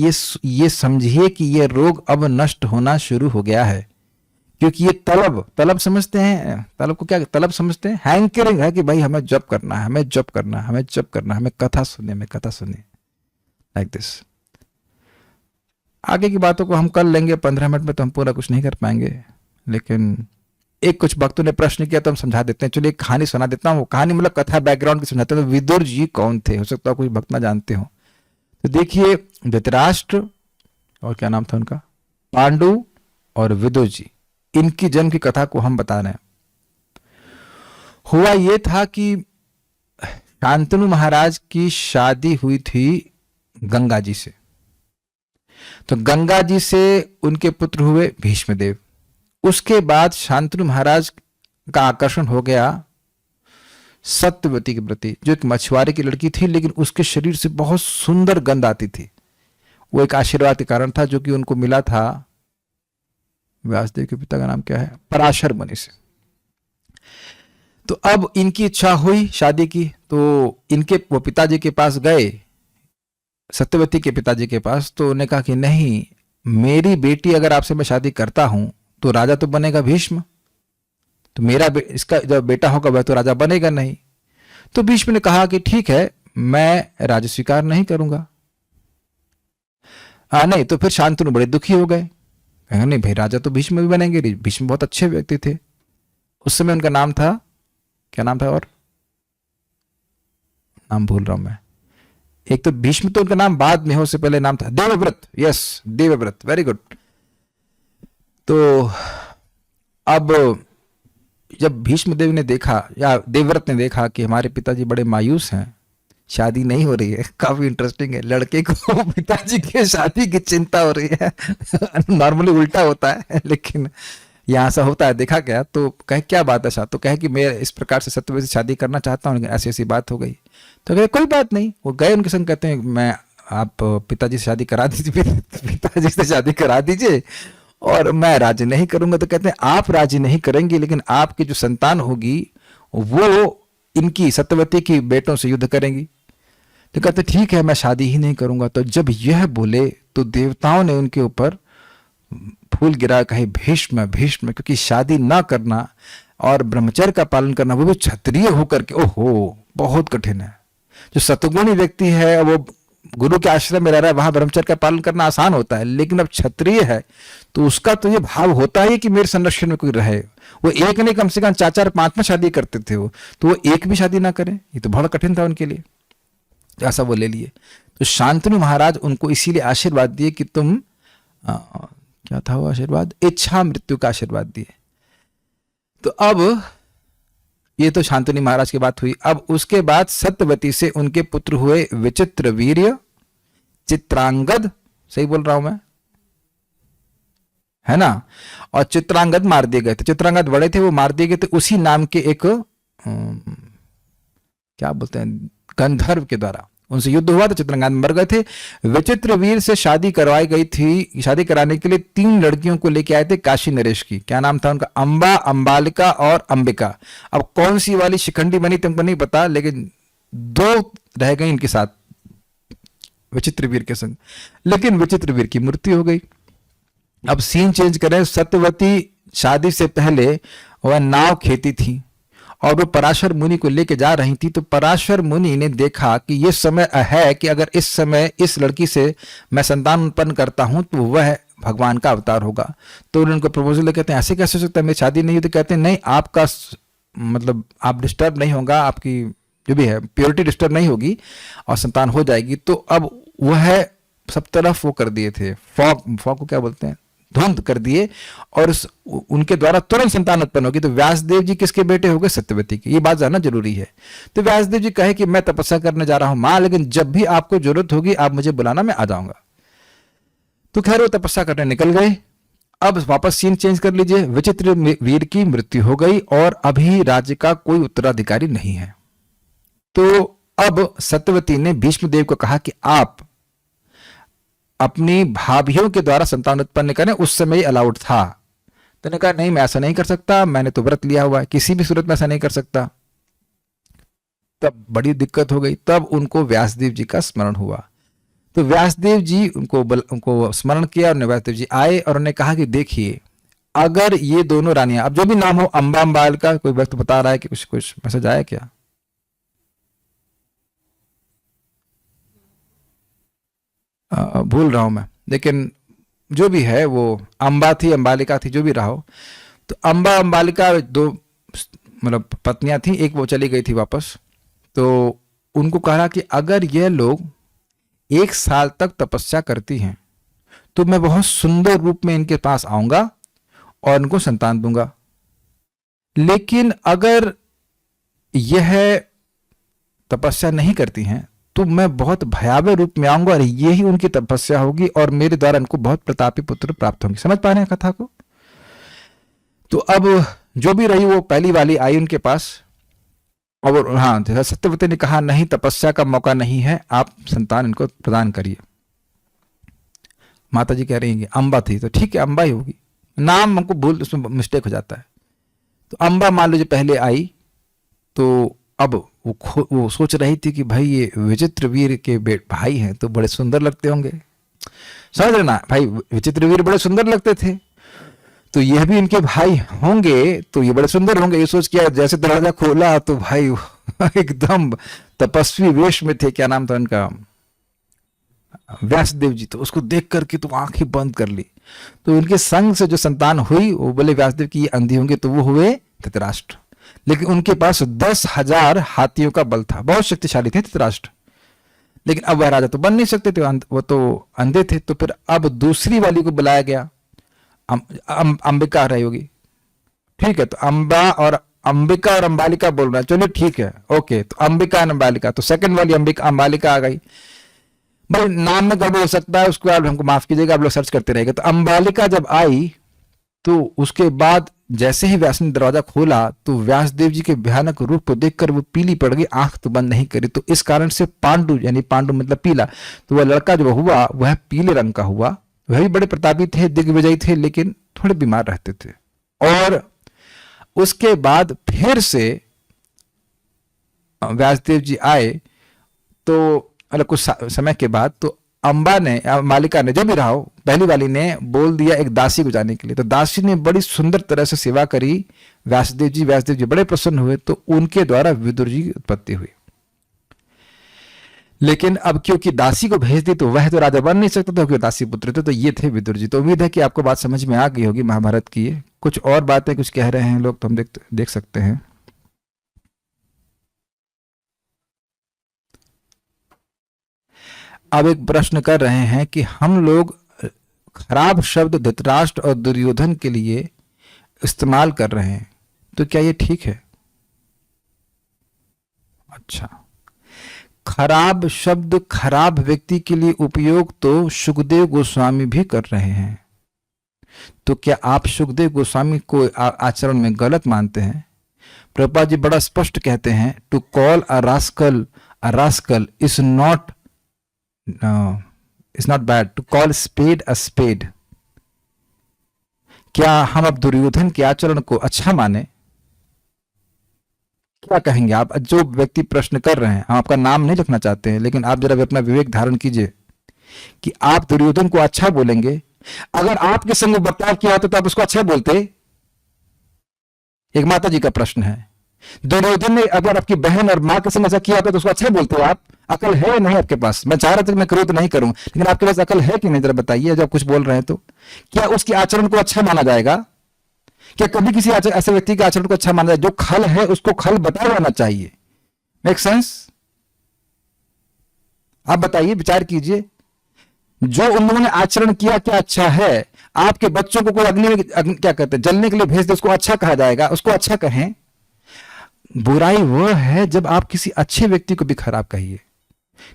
ये समझिए कि ये रोग अब नष्ट होना शुरू हो गया है, क्योंकि ये तलब समझते हैं। तलब को क्या तलब समझते हैं? हैंकरिंग है कि भाई हमें जप करना है, हमें जप करना है, हमें जप करना है, हमें कथा सुने लाइक दिस। आगे की बातों को हम कर लेंगे, 15 मिनट में तो हम पूरा कुछ नहीं कर पाएंगे, लेकिन एक कुछ भक्तों ने प्रश्न किया तो हम समझा देते हैं। चलिए एक कहानी सुना देता हूँ। कहानी मतलब कथा बैकग्राउंड की समझाते हैं। तो विदुर जी कौन थे? हो सकता है कुछ भक्त ना जानते हो। तो देखिए, धृतराष्ट्र और क्या नाम था उनका, पांडु और विदुर जी, इनकी जन्म की कथा को हम बता रहे हैं। हुआ ये था कि शांतनु महाराज की शादी हुई थी गंगा जी से। तो गंगा जी से उनके पुत्र हुए भीष्मदेव। उसके बाद शांतनु महाराज का आकर्षण हो गया सत्यवती के प्रति, जो एक मछुआरे की लड़की थी, लेकिन उसके शरीर से बहुत सुंदर गंध आती थी। वो एक आशीर्वाद के कारण था जो कि उनको मिला था, व्यासदेव के पिता का नाम क्या है, पराशर मुनि से। तो अब इनकी इच्छा हुई शादी की, तो इनके वो पिताजी के पास गए, सत्यवती के पिताजी के पास। तो उन्होंने कहा कि नहीं, मेरी बेटी अगर आपसे मैं शादी करता हूं तो राजा तो बनेगा भीष्म, तो मेरा इसका जब बेटा होगा वह तो राजा बनेगा नहीं। तो भीष्म ने कहा कि ठीक है, मैं राज्य स्वीकार नहीं करूंगा। नहीं, तो फिर शांतनु बड़े दुखी हो गए, कहा नहीं भाई राजा तो भीष्म भी बनेंगे। भीष्म बहुत अच्छे व्यक्ति थे। उस समय उनका नाम था, क्या नाम था, और नाम भूल रहा हूं मैं। एक तो भीष्म तो उनका नाम बाद में हो, उससे पहले नाम था Devvrat. Yes, Devvrat, very good. तो अब जब भीष्मदेव ने देखा या देवव्रत ने देखा कि हमारे पिताजी बड़े मायूस हैं, शादी नहीं हो रही है, काफी इंटरेस्टिंग है, लड़के को पिताजी के शादी की चिंता हो रही है नॉर्मली उल्टा होता है, लेकिन यहाँ ऐसा होता है, देखा गया। तो कहे क्या बात है साहब? तो कहे कि मैं इस प्रकार से सत्यवती से शादी करना चाहता हूँ, लेकिन ऐसी ऐसी बात हो गई। तो कहे कोई बात नहीं। वो गए उनके संग, कहते हैं मैं आप पिताजी से शादी करा दीजिए, पिताजी से शादी करा दीजिए और मैं राजी नहीं करूंगा। तो कहते हैं आप राजी नहीं करेंगे, लेकिन आपकी जो संतान होगी वो इनकी सत्यवती की बेटों से युद्ध करेंगी। तो कहते ठीक है, मैं शादी ही नहीं करूंगा। तो जब यह बोले तो देवताओं ने उनके ऊपर फूल गिरा, कहे भीष्म भीष्म, क्योंकि शादी ना करना और ब्रह्मचर्य का पालन करना, वो भी क्षत्रिय होकर के, ओहो बहुत कठिन है। जो सतगुणी व्यक्ति है वो गुरु के आश्रम में रह रहा है, वहां ब्रह्मचर्य का पालन करना आसान होता है, लेकिन अब क्षत्रिय है तो उसका तो ये भाव होता है कि मेरे संरक्षण में कोई रहे। वो एक नहीं, कम से कम 4-4 5 शादी करते थे वो, तो वो एक भी शादी ना करें, ये तो बहुत कठिन था उनके लिए। ऐसा वो ले लिए। तो शांतनु महाराज उनको इसीलिए आशीर्वाद दिए कि तुम क्या था वो आशीर्वाद, इच्छा मृत्यु का आशीर्वाद दिए। तो अब ये तो शांतनु महाराज की बात हुई। अब उसके बाद सत्यवती से उनके पुत्र हुए विचित्रवीर्य, चित्रांगद, सही बोल रहा हूं मैं, है ना, और चित्रांगद मार दिए गए थे। चित्रांगद बड़े थे, वो मार दिए गए थे उसी नाम के एक क्या बोलते हैं, गंधर्व के द्वारा उनसे युद्ध हुआ तो चित्रांगद मर गए थे। विचित्रवीर से शादी करवाई गई थी। शादी कराने के लिए 3 लड़कियों को लेके आए थे काशी नरेश की। क्या नाम था उनका? अंबा, अंबालिका और अंबिका। अब कौन सी वाली शिखंडी बनी तुमको नहीं पता, लेकिन दो रह गई इनके साथ विचित्र वीर के संग, लेकिन विचित्र वीर की मृत्यु हो गई। अब सीन चेंज करें, सत्यवती शादी से पहले वह नाव खेती थी और वो पराशर मुनि को लेके जा रही थी। तो पराशर मुनि ने देखा कि ये समय है कि अगर इस समय इस लड़की से मैं संतान उत्पन्न करता हूं तो वह भगवान का अवतार होगा। तो उन्होंने उनको प्रपोजल, कहते हैं ऐसे कैसे हो सकता है, मेरी शादी नहीं हुई। तो कहते हैं नहीं, आपका मतलब आप डिस्टर्ब नहीं होगा, आपकी जो भी है प्योरिटी डिस्टर्ब नहीं होगी और संतान हो जाएगी। तो अब वह सब तरफ वो कर दिए थे, फॉग को क्या बोलते हैं, धुंध कर दिए, और उनके द्वारा तुरंत संतान उत्पन्न होगी। तो व्यासदेव जी किसके बेटे हो गए? सत्यवती के। ये बात जानना जरूरी है। तो व्यासदेव जी कहे कि मैं तपस्या करने जा रहा हूं मां, लेकिन जब भी आपको जरूरत होगी आप मुझे बुलाना, मैं आ जाऊंगा। तो खैर वो तपस्या करने निकल गए। अब वापस सीन चेंज कर लीजिए, विचित्र वीर की मृत्यु हो गई और अभी राज्य का कोई उत्तराधिकारी नहीं है। तो अब सत्यवती ने भीष्मदेव को कहा कि आप अपनी भाभियों के द्वारा संतान उत्पन्न करें। उस समय अलाउड था। तो ने कहा नहीं, मैं ऐसा नहीं कर सकता, मैंने तो व्रत लिया हुआ है, किसी भी सूरत में ऐसा नहीं कर सकता। तब बड़ी दिक्कत हो गई। तब उनको व्यासदेव जी का स्मरण हुआ। तो व्यासदेव जी उनको स्मरण किया और व्यासदेव जी आए और उन्होंने कहा कि देखिए, अगर ये दोनों रानियां, अब जो भी नाम हो, अंबा अंबाल का कोई वक्त बता रहा है कि कुछ मैसेज आया क्या? भूल रहा हूं मैं, लेकिन जो भी है वो अंबा थी, अंबालिका थी, जो भी रहा हो। तो अंबा अंबालिका दो मतलब पत्नियां थी, एक वो चली गई थी वापस। तो उनको कहा कि अगर ये लोग 1 साल तक तपस्या करती हैं तो मैं बहुत सुंदर रूप में इनके पास आऊंगा और इनको संतान दूंगा। लेकिन अगर यह तपस्या नहीं करती हैं तो मैं बहुत भयावह रूप में आऊंगा और यही उनकी तपस्या होगी और मेरे द्वारा इनको बहुत प्रतापी पुत्र प्राप्त होंगे। समझ पा रहे हैं कथा को? तो अब जो भी रही वो पहली वाली आई उनके पास और हाँ, सत्यवती ने कहा नहीं, तपस्या का मौका नहीं है, आप संतान इनको प्रदान करिए। माता जी कह रही हैं कि अंबा थी, तो ठीक है अंबा ही होगी, नाम हमको भूल, उसमें मिस्टेक हो जाता है। तो अंबा मान लीजिए पहले आई। तो अब वो सोच रही थी कि भाई ये विचित्र वीर के भाई हैं तो बड़े सुंदर लगते होंगे। समझ रहे ना भाई, विचित्र वीर बड़े सुंदर लगते थे, तो यह भी इनके भाई होंगे तो ये बड़े सुंदर होंगे। ये सोच किया, जैसे दरवाजा खोला तो भाई एकदम तपस्वी वेश में थे। क्या नाम था उनका? व्यासदेव जी। तो उसको देख करके तो आंखें बंद कर ली। तो इनके संग से जो संतान हुई वो बोले व्यासदेव की ये अंधी होंगे, तो वो हुए धृतराष्ट्र। लेकिन उनके पास 10,000 हाथियों का बल था, बहुत शक्तिशाली थे धृतराष्ट्र। लेकिन अब वह राजा तो बन नहीं सकते थे, वो तो अंधे थे। तो फिर अब दूसरी वाली को बुलाया गया, अंबिका रही होगी, ठीक है। तो अंबिका और अंबालिका बोल रहा है, चलो ठीक है, ओके। तो अंबिका और अंबालिका, तो सेकंड वाली अंबालिका आ गई। भाई नाम में गड़बड़ हो सकता है, उसको आप हमको माफ कीजिएगा, आप लोग सर्च करते रहेंगे। तो अंबालिका जब आई तो उसके बाद जैसे ही व्यास ने दरवाजा खोला तो व्यासदेव जी के भयानक रूप को देखकर वो पीली पड़ गई, आंख तो बंद नहीं करी। तो इस कारण से पांडु, यानी पांडु मतलब पीला, तो वह लड़का जो हुआ वह पीले रंग का हुआ। वह भी बड़े प्रतापी थे, दिग्विजयी थे, लेकिन थोड़े बीमार रहते थे। और उसके बाद फिर से व्यासदेव जी आए तो कुछ समय के बाद तो मालिका ने, जो भी रहा हो, पहली वाली ने बोल दिया एक दासी को जाने के लिए। तो दासी ने बड़ी सुंदर तरह से सेवा करी व्यासदेव जी बड़े प्रसन्न हुए। तो उनके द्वारा विदुर जी की उत्पत्ति हुई। लेकिन अब क्योंकि दासी को भेज दी तो वह तो राजा बन नहीं सकता था, क्योंकि दासी पुत्र थे। तो ये थे विदुर जी। तो उम्मीद है कि आपको बात समझ में आ गई होगी महाभारत की। कुछ और बातें कुछ कह रहे हैं लोग तो हम देख सकते हैं। अब एक प्रश्न कर रहे हैं कि हम लोग खराब शब्द धृतराष्ट्र और दुर्योधन के लिए इस्तेमाल कर रहे हैं, तो क्या ये ठीक है? अच्छा, खराब शब्द खराब व्यक्ति के लिए उपयोग तो सुखदेव गोस्वामी भी कर रहे हैं। तो क्या आप सुखदेव गोस्वामी को आचरण में गलत मानते हैं? प्रभुपाद जी बड़ा स्पष्ट कहते हैं, to call a rascal is not it's not bad, to call spade a spade। क्या हम अब दुर्योधन के आचरण को अच्छा माने? क्या कहेंगे आप? जो व्यक्ति प्रश्न कर रहे हैं, हम आपका नाम नहीं लिखना चाहते हैं, लेकिन आप जरा भी अपना विवेक धारण कीजिए कि आप दुर्योधन को अच्छा बोलेंगे। अगर आपके संग बर्ताव किया होता तो आप उसको अच्छा बोलते? एक माता जी का प्रश्न है। दुर्योधन ने अगर आपकी बहन और मां के संग ऐसा किया होता तो उसको अच्छा बोलते हो आप? अकल है या नहीं आपके पास? मैं चाह रहा था कि मैं क्रोध नहीं करूं, लेकिन आपके पास अकल है कि नहीं, जरा बताइए। जब कुछ बोल रहे हैं तो क्या उसके आचरण को अच्छा माना जाएगा? क्या कभी किसी ऐसे व्यक्ति के आचरण को अच्छा माना जाए? जो खल है उसको खल बताया जाना चाहिए। Make sense? आप बताइए, विचार कीजिए। जो उन्होंने आचरण किया क्या अच्छा है? आपके बच्चों को कोई क्या कहते हैं, जलने के लिए भेज दे, उसको अच्छा कहा जाएगा? उसको अच्छा कहें। बुराई वह है जब आप किसी अच्छे व्यक्ति को भी खराब कहिए।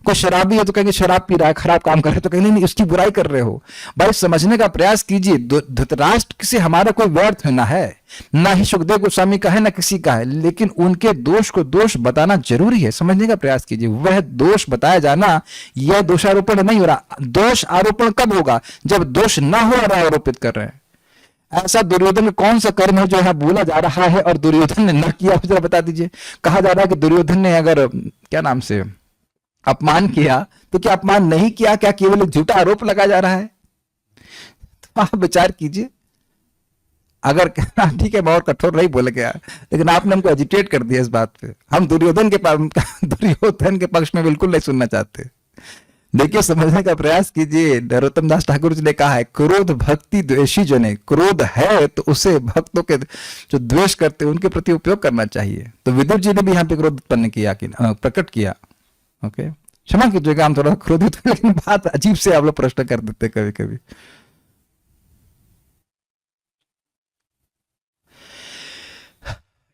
कोई शराबी है तो कहेंगे शराब पी रहा है, खराब काम कर रहा है, तो कहेंगे नहीं उसकी बुराई कर रहे हो। भाई समझने का प्रयास कीजिए। धृतराष्ट्र से हमारा कोई व्यर्थ ना है, ना ही सुखदेव गोस्वामी का है, ना किसी का है, लेकिन उनके दोष को दोष बताना जरूरी है। समझने का प्रयास कीजिए। वह दोष बताया जाना, यह दोषारोपण नहीं हो रहा। दोष आरोपण कब होगा? जब दोष ना हो रहा है, आरोपित कर रहे हैं। ऐसा दुर्योधन में कौन सा कर्म है जो यहां बोला जा रहा है और दुर्योधन ने न किया? जरा बता दीजिए। कहा जा रहा है कि दुर्योधन ने अगर क्या नाम से अपमान किया, तो क्या अपमान नहीं किया? क्या केवल एक झूठा आरोप लगाया जा रहा है? तो आप विचार कीजिए। अगर ठीक है, मैं और कठोर नहीं बोल गया, लेकिन आपने हमको एजिटेट कर दिया इस बात पे। हम दुर्योधन के पक्ष में बिल्कुल नहीं सुनना चाहते। देखिए, समझने का प्रयास कीजिए। नरोत्तम दास ठाकुर जी ने कहा है, क्रोध भक्ति द्वेषी जने। क्रोध है तो उसे भक्तों के जो द्वेष करते हैं उनके प्रति उपयोग करना चाहिए। तो विदुर जी ने भी यहाँ पे क्रोध उत्पन्न किया, प्रकट किया। ओके, क्षमा कीजिएगा, हम थोड़ा क्रोधित हुए, लेकिन बात अजीब से आप लोग प्रश्न कर देते कभी कभी।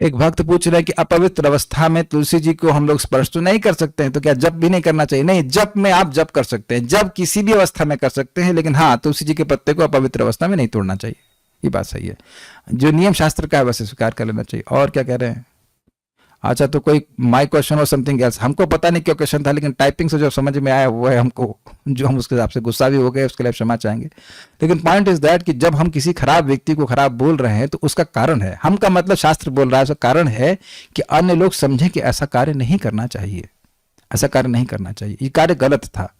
एक भक्त पूछ रहे हैं कि अपवित्र अवस्था में तुलसी जी को हम लोग स्पर्श तो नहीं कर सकते हैं, तो क्या जप भी नहीं करना चाहिए? नहीं, जप में आप जप कर सकते हैं, जप किसी भी अवस्था में कर सकते हैं, लेकिन हाँ, तुलसी जी के पत्ते को अपवित्र अवस्था में नहीं तोड़ना चाहिए। ये बात सही है। जो नियम शास्त्र का है वैसे स्वीकार कर लेना चाहिए। और क्या कह रहे हैं? अच्छा, तो कोई माय क्वेश्चन और समथिंग एल्स, हमको पता नहीं क्या क्वेश्चन था, लेकिन टाइपिंग से जो समझ में आया वो है हमको, जो हम उसके हिसाब से गुस्सा भी हो गए, उसके लिए क्षमा चाहेंगे। लेकिन पॉइंट इज दैट कि जब हम किसी खराब व्यक्ति को खराब बोल रहे हैं तो उसका कारण है। हम का मतलब शास्त्र बोल रहा है, उसका कारण है कि अन्य लोग समझें कि ऐसा कार्य नहीं करना चाहिए, ऐसा कार्य नहीं करना चाहिए, ये कार्य गलत था।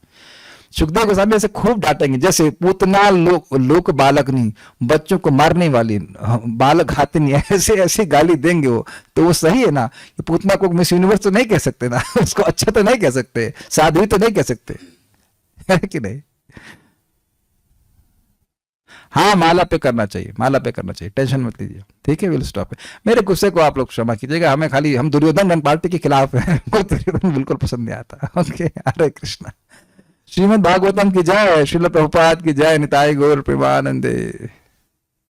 सुखदेव गोस्वामी ऐसे खूब डांटेंगे, जैसे पूतना लोक बालकनी, बच्चों को मारने वाली, बालक हाथिनी, ऐसे ऐसी गाली देंगे वो, तो वो सही है ना? पूतना को मिस यूनिवर्स तो नहीं कह सकते ना, उसको अच्छा तो नहीं कह सकते, साध्वी तो नहीं कह सकते, है कि नहीं? हाँ, माला पे करना चाहिए, माला पे करना चाहिए, टेंशन मत लीजिए। ठीक है, विल स्टॉप। मेरे गुस्से को आप लोग क्षमा कीजिएगा। हमें खाली, हम दुर्योधन रन पार्टी के खिलाफ हैं, हमको दुर्योधन बिल्कुल पसंद नहीं आता। ओके, हरे कृष्णा। श्रीमद् भागवतम की जय, श्रील प्रभुपाद की जय, निताई गौर प्रेमानंदे।